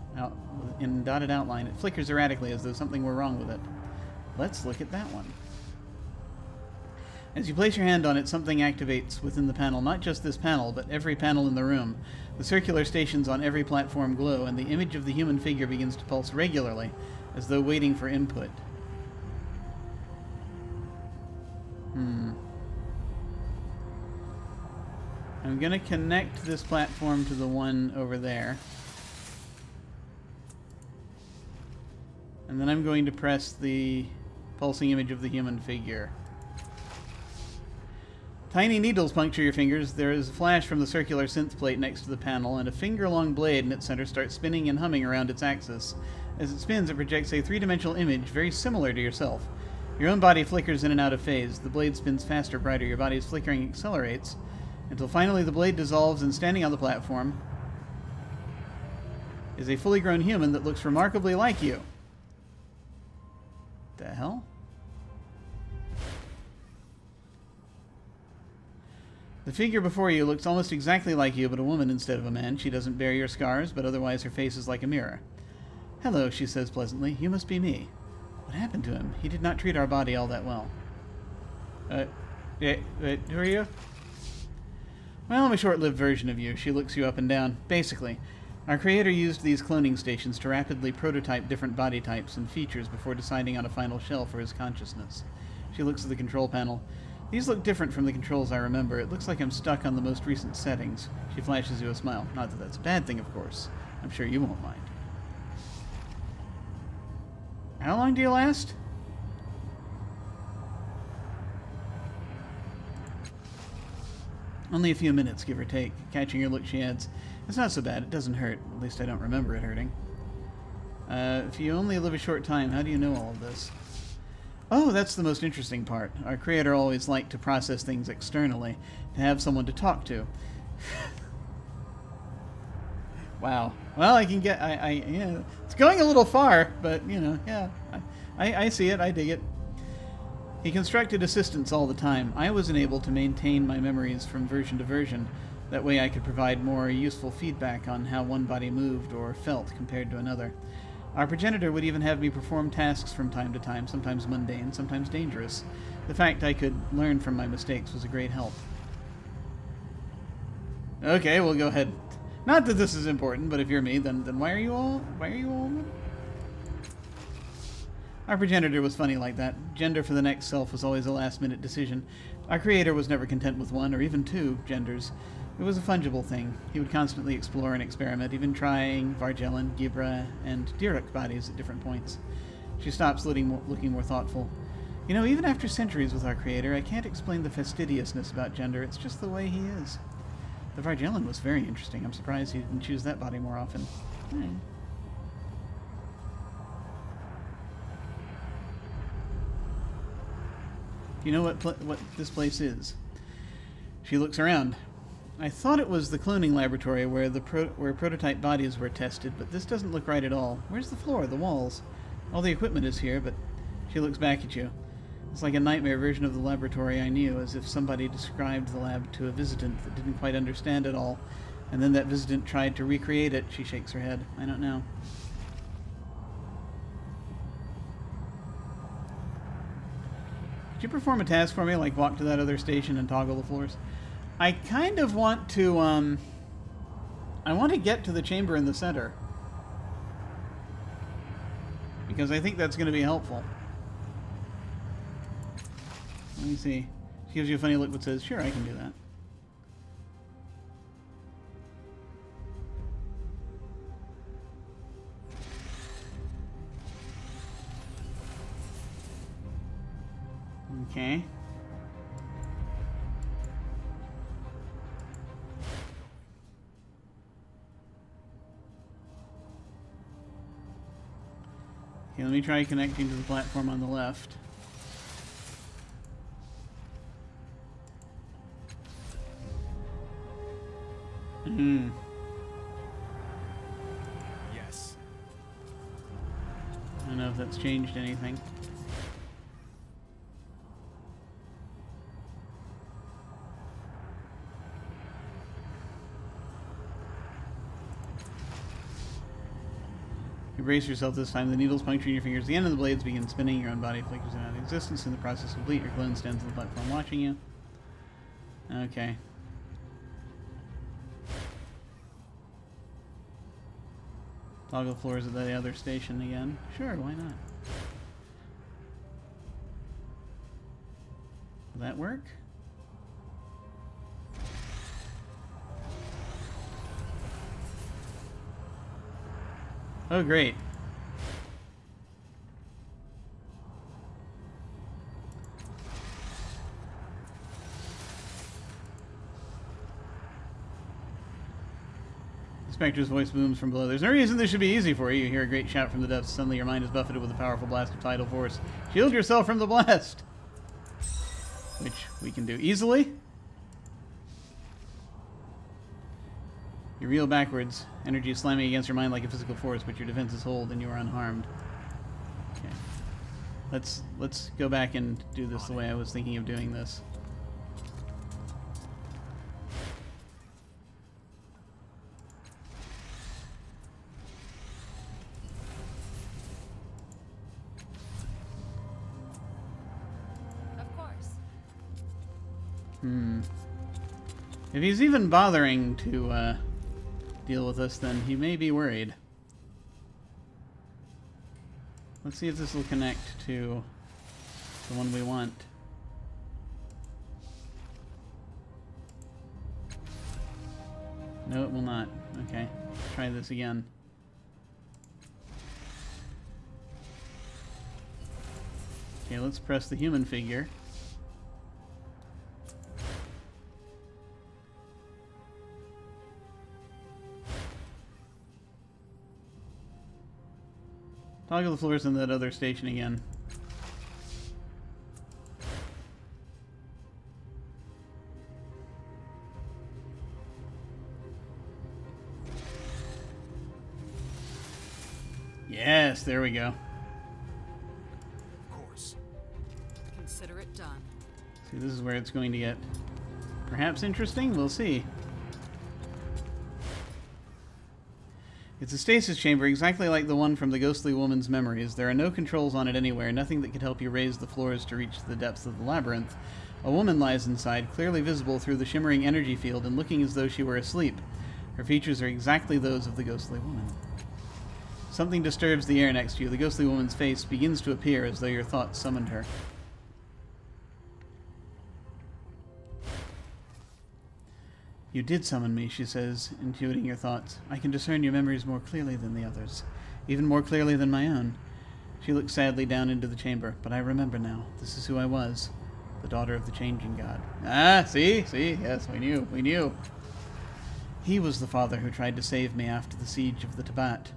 in dotted outline. It flickers erratically as though something were wrong with it. Let's look at that one. As you place your hand on it, something activates within the panel. Not just this panel, but every panel in the room. The circular stations on every platform glow, and the image of the human figure begins to pulse regularly, as though waiting for input. I'm going to connect this platform to the one over there. And then I'm going to press the pulsing image of the human figure. Tiny needles puncture your fingers. There is a flash from the circular synth plate next to the panel, and a finger-long blade in its center starts spinning and humming around its axis. As it spins, it projects a three-dimensional image very similar to yourself. Your own body flickers in and out of phase. The blade spins faster, brighter. Your body's flickering accelerates, until finally the blade dissolves, and standing on the platform is a fully grown human that looks remarkably like you. The hell? The figure before you looks almost exactly like you, but a woman instead of a man. She doesn't bear your scars, but otherwise her face is like a mirror. Hello, she says pleasantly. You must be me. What happened to him? He did not treat our body all that well. Who are you? Well, I'm a short-lived version of you. She looks you up and down. Basically, our creator used these cloning stations to rapidly prototype different body types and features before deciding on a final shell for his consciousness. She looks at the control panel. These look different from the controls I remember. It looks like I'm stuck on the most recent settings. She flashes you a smile. Not that that's a bad thing, of course. I'm sure you won't mind. How long do you last? Only a few minutes, give or take. Catching her look, she adds, it's not so bad. It doesn't hurt. At least I don't remember it hurting. If you only live a short time, how do you know all of this? Oh, that's the most interesting part. Our creator always liked to process things externally, to have someone to talk to. Wow. Well, I can get... yeah, it's going a little far, but, you know, yeah. I see it. I dig it. He constructed assistants all the time. I wasn't able to maintain my memories from version to version. That way I could provide more useful feedback on how one body moved or felt compared to another. Our progenitor would even have me perform tasks from time to time, sometimes mundane, sometimes dangerous. The fact I could learn from my mistakes was a great help. Okay, we'll go ahead. Not that this is important, but if you're me, then why are you all Our progenitor was funny like that. Gender for the next self was always a last-minute decision. Our creator was never content with one, or even two, genders. It was a fungible thing. He would constantly explore and experiment, even trying Vargellan, Gibra, and Dirac bodies at different points. She stops, looking more thoughtful. You know, even after centuries with our creator, I can't explain the fastidiousness about gender. It's just the way he is. The Vargellan was very interesting. I'm surprised he didn't choose that body more often. Do you know what this place is? She looks around. I thought it was the cloning laboratory where where prototype bodies were tested, but this doesn't look right at all. Where's the floor, the walls? All the equipment is here, but she looks back at you. It's like a nightmare version of the laboratory I knew, as if somebody described the lab to a visitant that didn't quite understand it all, and then that visitant tried to recreate it. She shakes her head. I don't know. Could you perform a task for me, like walk to that other station and toggle the floors? I kind of want to, I want to get to the chamber in the center. Because I think that's going to be helpful. Let me see. She gives you a funny look that says, sure, I can do that. Okay. Okay, let me try connecting to the platform on the left. Yes. I don't know if that's changed anything. You brace yourself this time. The needles puncturing your fingers. The end of the blades begin spinning. Your own body flickers out of existence. In the process complete, your clone stands on the platform watching you. Okay. Toggle floors at the other station again. Sure, why not? Will that work? Oh, great. The Spectre's voice booms from below. There's no reason this should be easy for you. You hear a great shout from the depths. Suddenly your mind is buffeted with a powerful blast of tidal force. Shield yourself from the blast! Which we can do easily. You reel backwards. Energy is slamming against your mind like a physical force, but your defenses hold and you are unharmed. Okay. Let's go back and do this the way I was thinking of doing this. Of course. If he's even bothering to deal with us, then he may be worried. Let's see if this will connect to the one we want. No, it will not. Okay, let's try this again. Okay, let's press the human figure. Toggle the floors in that other station again. Yes, there we go. Of course. Consider it done. See, this is where it's going to get perhaps interesting. We'll see. It's a stasis chamber exactly like the one from the ghostly woman's memories. There are no controls on it anywhere, nothing that could help you raise the floors to reach the depths of the labyrinth. A woman lies inside, clearly visible through the shimmering energy field and looking as though she were asleep. Her features are exactly those of the ghostly woman. Something disturbs the air next to you. The ghostly woman's face begins to appear as though your thoughts summoned her. You did summon me, she says, intuiting your thoughts. I can discern your memories more clearly than the others, even more clearly than my own. She looks sadly down into the chamber. But I remember now. This is who I was, the daughter of the changing god. Ah, see? Yes, we knew. He was the father who tried to save me after the siege of the Tabat.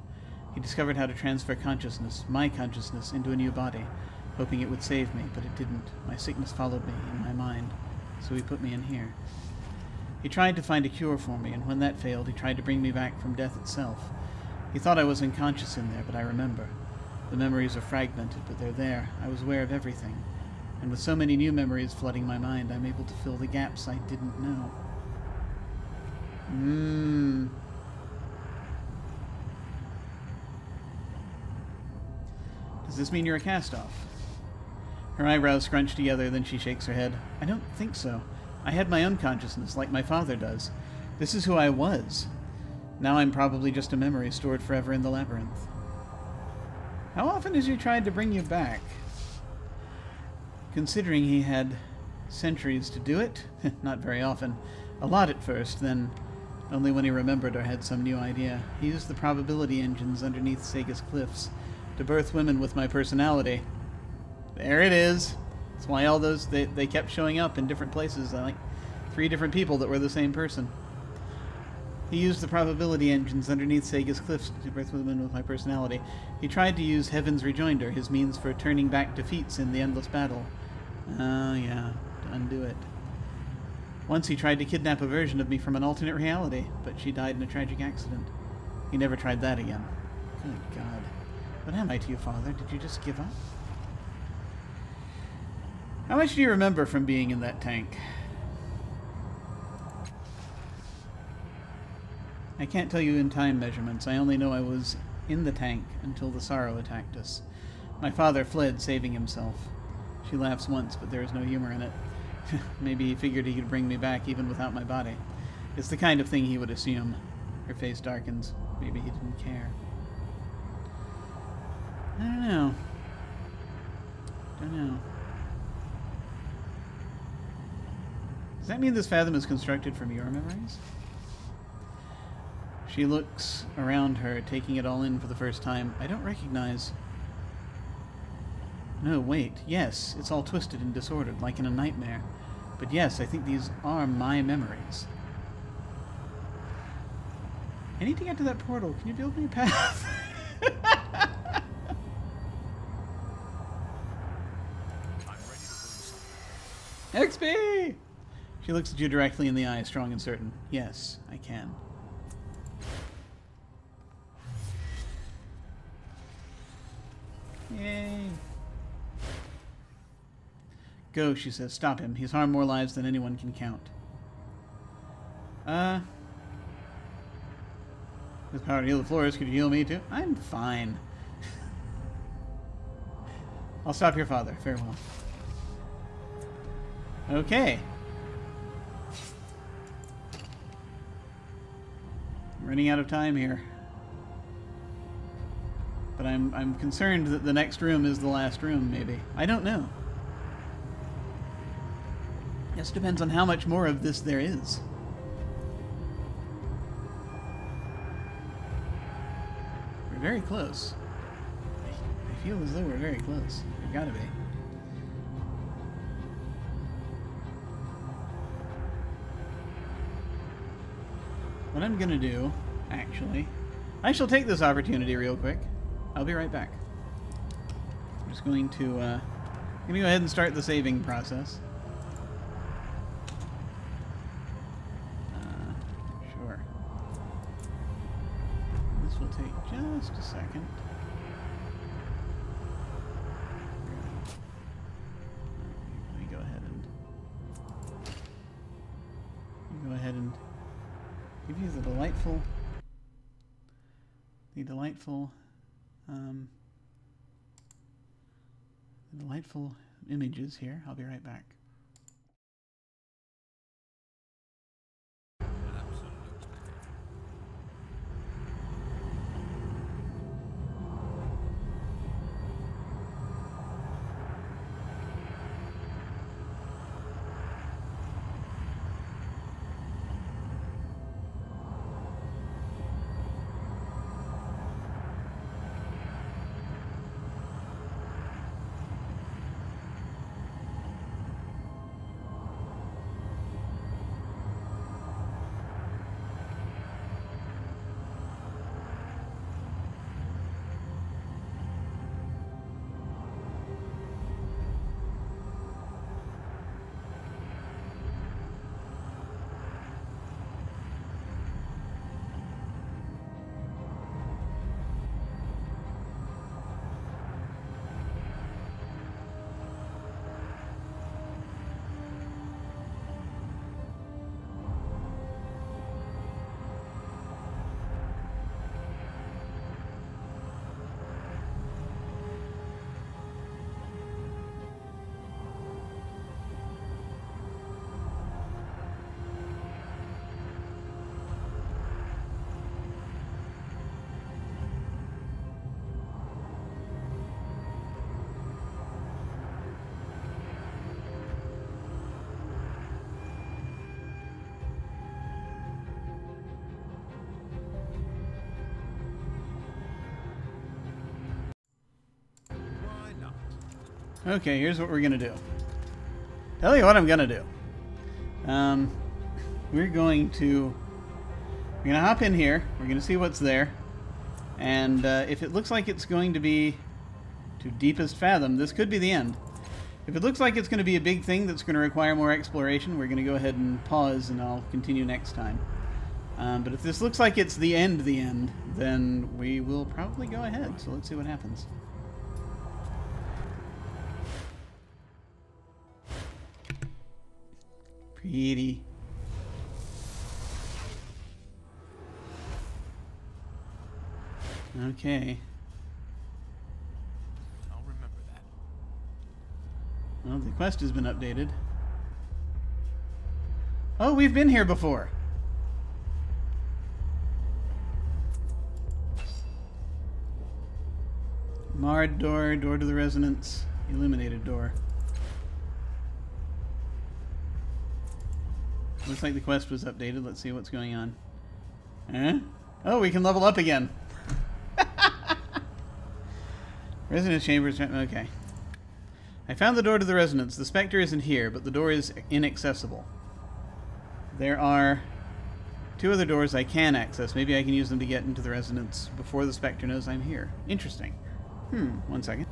He discovered how to transfer consciousness, my consciousness, into a new body, hoping it would save me, but it didn't. My sickness followed me in my mind, so he put me in here. He tried to find a cure for me, and when that failed, he tried to bring me back from death itself. He thought I was unconscious in there, but I remember. The memories are fragmented, but they're there. I was aware of everything. And with so many new memories flooding my mind, I'm able to fill the gaps I didn't know. Does this mean you're a cast-off? Her eyebrows scrunch together, then she shakes her head. I don't think so. I had my own consciousness, like my father does. This is who I was. Now I'm probably just a memory stored forever in the Labyrinth. How often has he tried to bring you back? Considering he had centuries to do it, not very often. A lot at first, then only when he remembered or had some new idea. He used the probability engines underneath Sega's cliffs to birth women with my personality. There it is. That's why all those, they kept showing up in different places. Like 3 different people that were the same person. He used the probability engines underneath Sega's cliffs to birth women with my personality. He tried to use Heaven's Rejoinder, his means for turning back defeats in the endless battle. Oh yeah, to undo it. Once he tried to kidnap a version of me from an alternate reality, but she died in a tragic accident. He never tried that again. Good God. What am I to you, Father? Did you just give up? How much do you remember from being in that tank? I can't tell you in time measurements. I only know I was in the tank until the sorrow attacked us. My father fled, saving himself. She laughs once, but there is no humor in it. Maybe he figured he could bring me back even without my body. It's the kind of thing he would assume. Her face darkens. Maybe he didn't care. I don't know. Don't know. Does that mean this fathom is constructed from your memories? She looks around her, taking it all in for the first time. I don't recognize... No, wait. Yes, it's all twisted and disordered, like in a nightmare. But yes, I think these are my memories. I need to get to that portal. Can you build me a path? XP! She looks at you directly in the eye, strong and certain. Yes, I can. Yay. Go, she says. Stop him. He's harmed more lives than anyone can count. With power to heal the floors, could you heal me too? I'm fine. I'll stop your father. Farewell. Okay. I'm running out of time here. But I'm concerned that the next room is the last room, maybe. I don't know. Just depends on how much more of this there is. We're very close. I feel as though we're very close. We've got to be. What I'm gonna do, actually, I shall take this opportunity real quick. I'll be right back. I'm just going to, I'm gonna go ahead and start the saving process. Sure. This will take just a second. Let me go ahead and give you the delightful images here. I'll be right back. Okay, here's what we're gonna do. Tell you what I'm gonna do. We're gonna hop in here. We're gonna see what's there, and if it looks like it's going to be to deepest fathom, this could be the end. If it looks like it's going to be a big thing that's going to require more exploration, we're going to go ahead and pause, and I'll continue next time. But if this looks like it's the end, then we will probably go ahead. So let's see what happens. Pretty. Okay. I'll remember that. Well, the quest has been updated. Oh, we've been here before. Marred door, door to the resonance, illuminated door. Looks like the quest was updated. Let's see what's going on. Eh? Oh, we can level up again. Resonance chambers. Okay. I found the door to the resonance. The specter isn't here, but the door is inaccessible. There are 2 other doors I can access. Maybe I can use them to get into the resonance before the specter knows I'm here. Interesting. 1 second.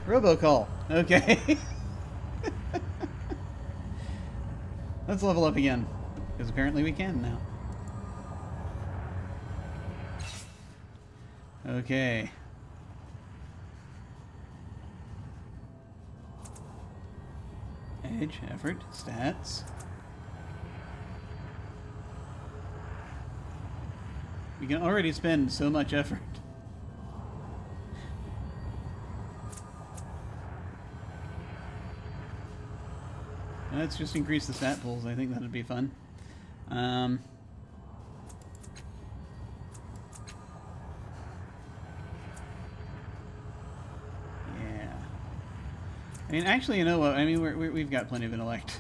Robocall. Okay. Let's level up again. Because apparently we can now. Okay. Edge, effort, stats. We can already spend so much effort. Let's just increase the stat pools. I think that would be fun. Yeah. I mean, actually, you know what? I mean, we've got plenty of intellect.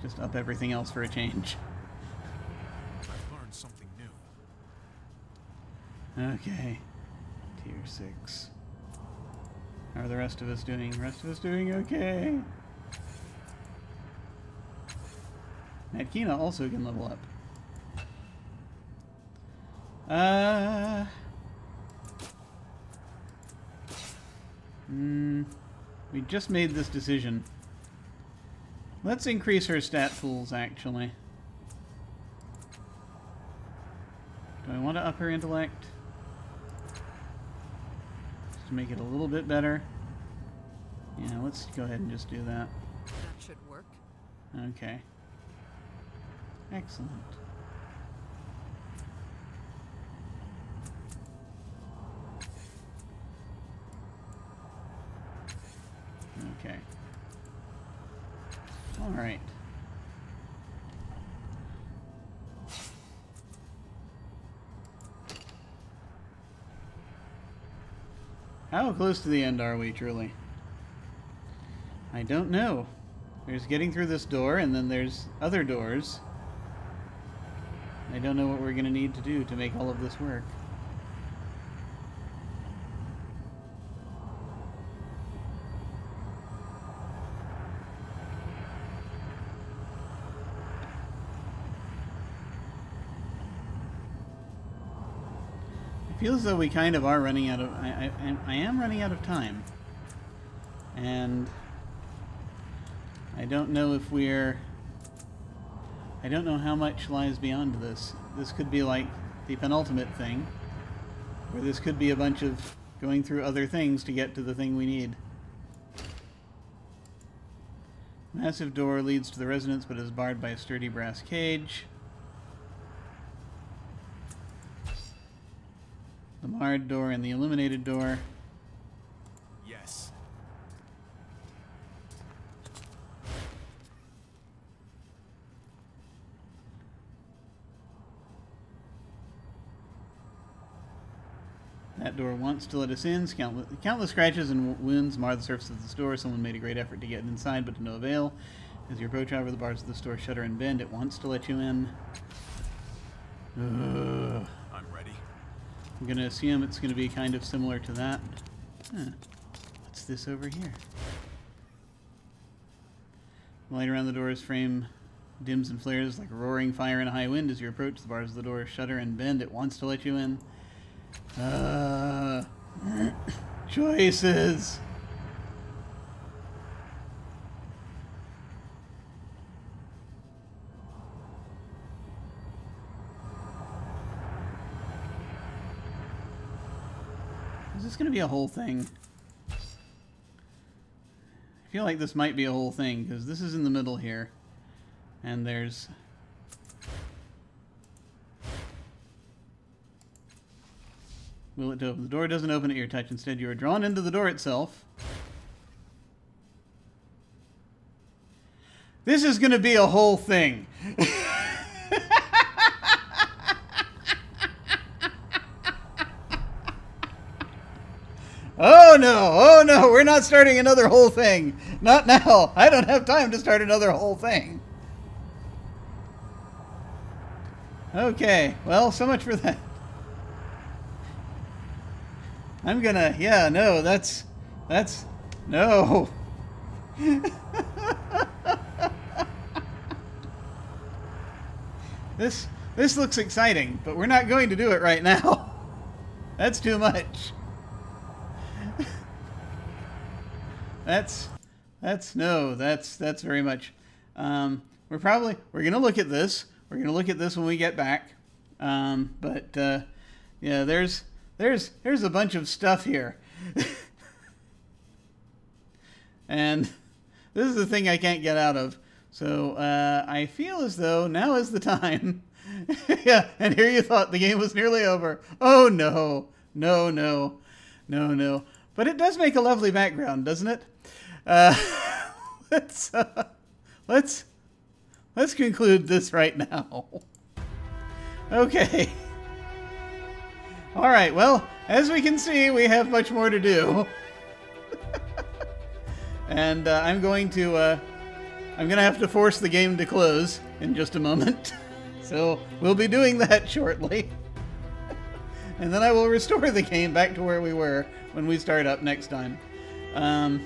Just up everything else for a change. I've learned something new. Okay. Tier 6. How are the rest of us doing? The rest of us doing okay. Matkina also can level up. We just made this decision. Let's increase her stat pools, actually. Do I want to up her intellect? Just to make it a little bit better. Yeah, let's go ahead and just do that. That should work. Okay. Excellent. Okay. All right. How close to the end are we, truly? I don't know. There's getting through this door, and then there's other doors. I don't know what we're going to need to do to make all of this work. I feel as though we kind of are running out of... I am running out of time. And I don't know if we're... I don't know how much lies beyond this. This could be like the penultimate thing, or this could be a bunch of going through other things to get to the thing we need. Massive door leads to the residence, but is barred by a sturdy brass cage. The marred door and the illuminated door. Yes. That door wants to let us in. Countless scratches and wounds mar the surface of this door. Someone made a great effort to get inside, but to no avail. As you approach, however, the bars of this door shudder and bend. It wants to let you in. I'm ready. I'm going to assume it's going to be kind of similar to that. Huh. What's this over here? The light around the door's frame dims and flares like a roaring fire in a high wind. As you approach, the bars of the door shudder and bend. It wants to let you in. Choices. Is this going to be a whole thing? I feel like this might be a whole thing, because this is in the middle here. And there's... Will it open? The door doesn't open at your touch. Instead, you are drawn into the door itself. This is going to be a whole thing. Oh no! Oh no! We're not starting another whole thing. Not now. I don't have time to start another whole thing. Okay. Well, so much for that. I'm gonna, yeah, no, that's, no. This looks exciting, but we're not going to do it right now. That's too much. That's very much. We're gonna look at this. We're gonna look at this when we get back. Yeah, there's a bunch of stuff here. And this is the thing I can't get out of. So I feel as though now is the time. Yeah, and here you thought the game was nearly over. Oh no. No, no. No, no. But it does make a lovely background, doesn't it? Let's conclude this right now. Okay. All right, well, as we can see, we have much more to do. And I'm going to have to force the game to close in just a moment. So we'll be doing that shortly. And then I will restore the game back to where we were when we start up next time. And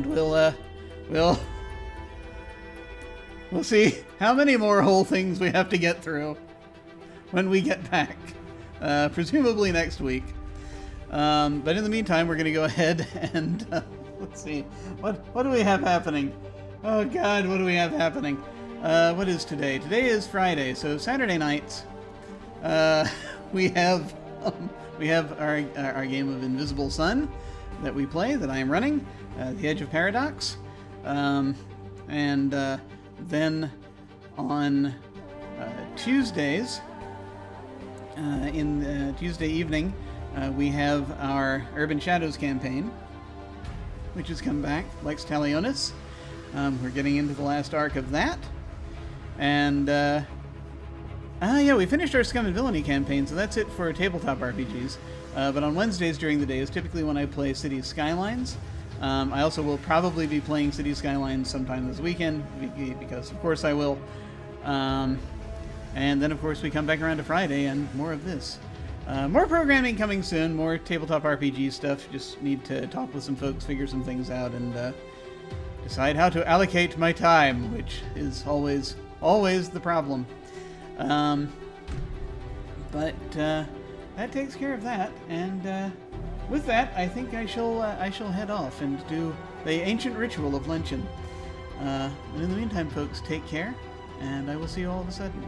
we'll see how many more whole things we have to get through when we get back. Presumably next week. But in the meantime, we're going to go ahead and let's see. What do we have happening? Oh God, what do we have happening? What is today? Today is Friday, so Saturday nights we have our game of Invisible Sun that we play, that I am running, The Edge of Paradox, and then on Tuesdays. In Tuesday evening, we have our Urban Shadows campaign, which has come back, Lex Talionis. We're getting into the last arc of that. And, yeah, we finished our Scum and Villainy campaign, so that's it for tabletop RPGs. But on Wednesdays during the day is typically when I play Cities Skylines. I also will probably be playing Cities Skylines sometime this weekend, because of course I will. And then, of course, we come back around to Friday and more of this. More programming coming soon, more tabletop RPG stuff. Just need to talk with some folks, figure some things out, and decide how to allocate my time, which is always the problem. But that takes care of that. And with that, I think I shall head off and do the ancient ritual of luncheon. And in the meantime, folks, take care, and I will see you all of a sudden.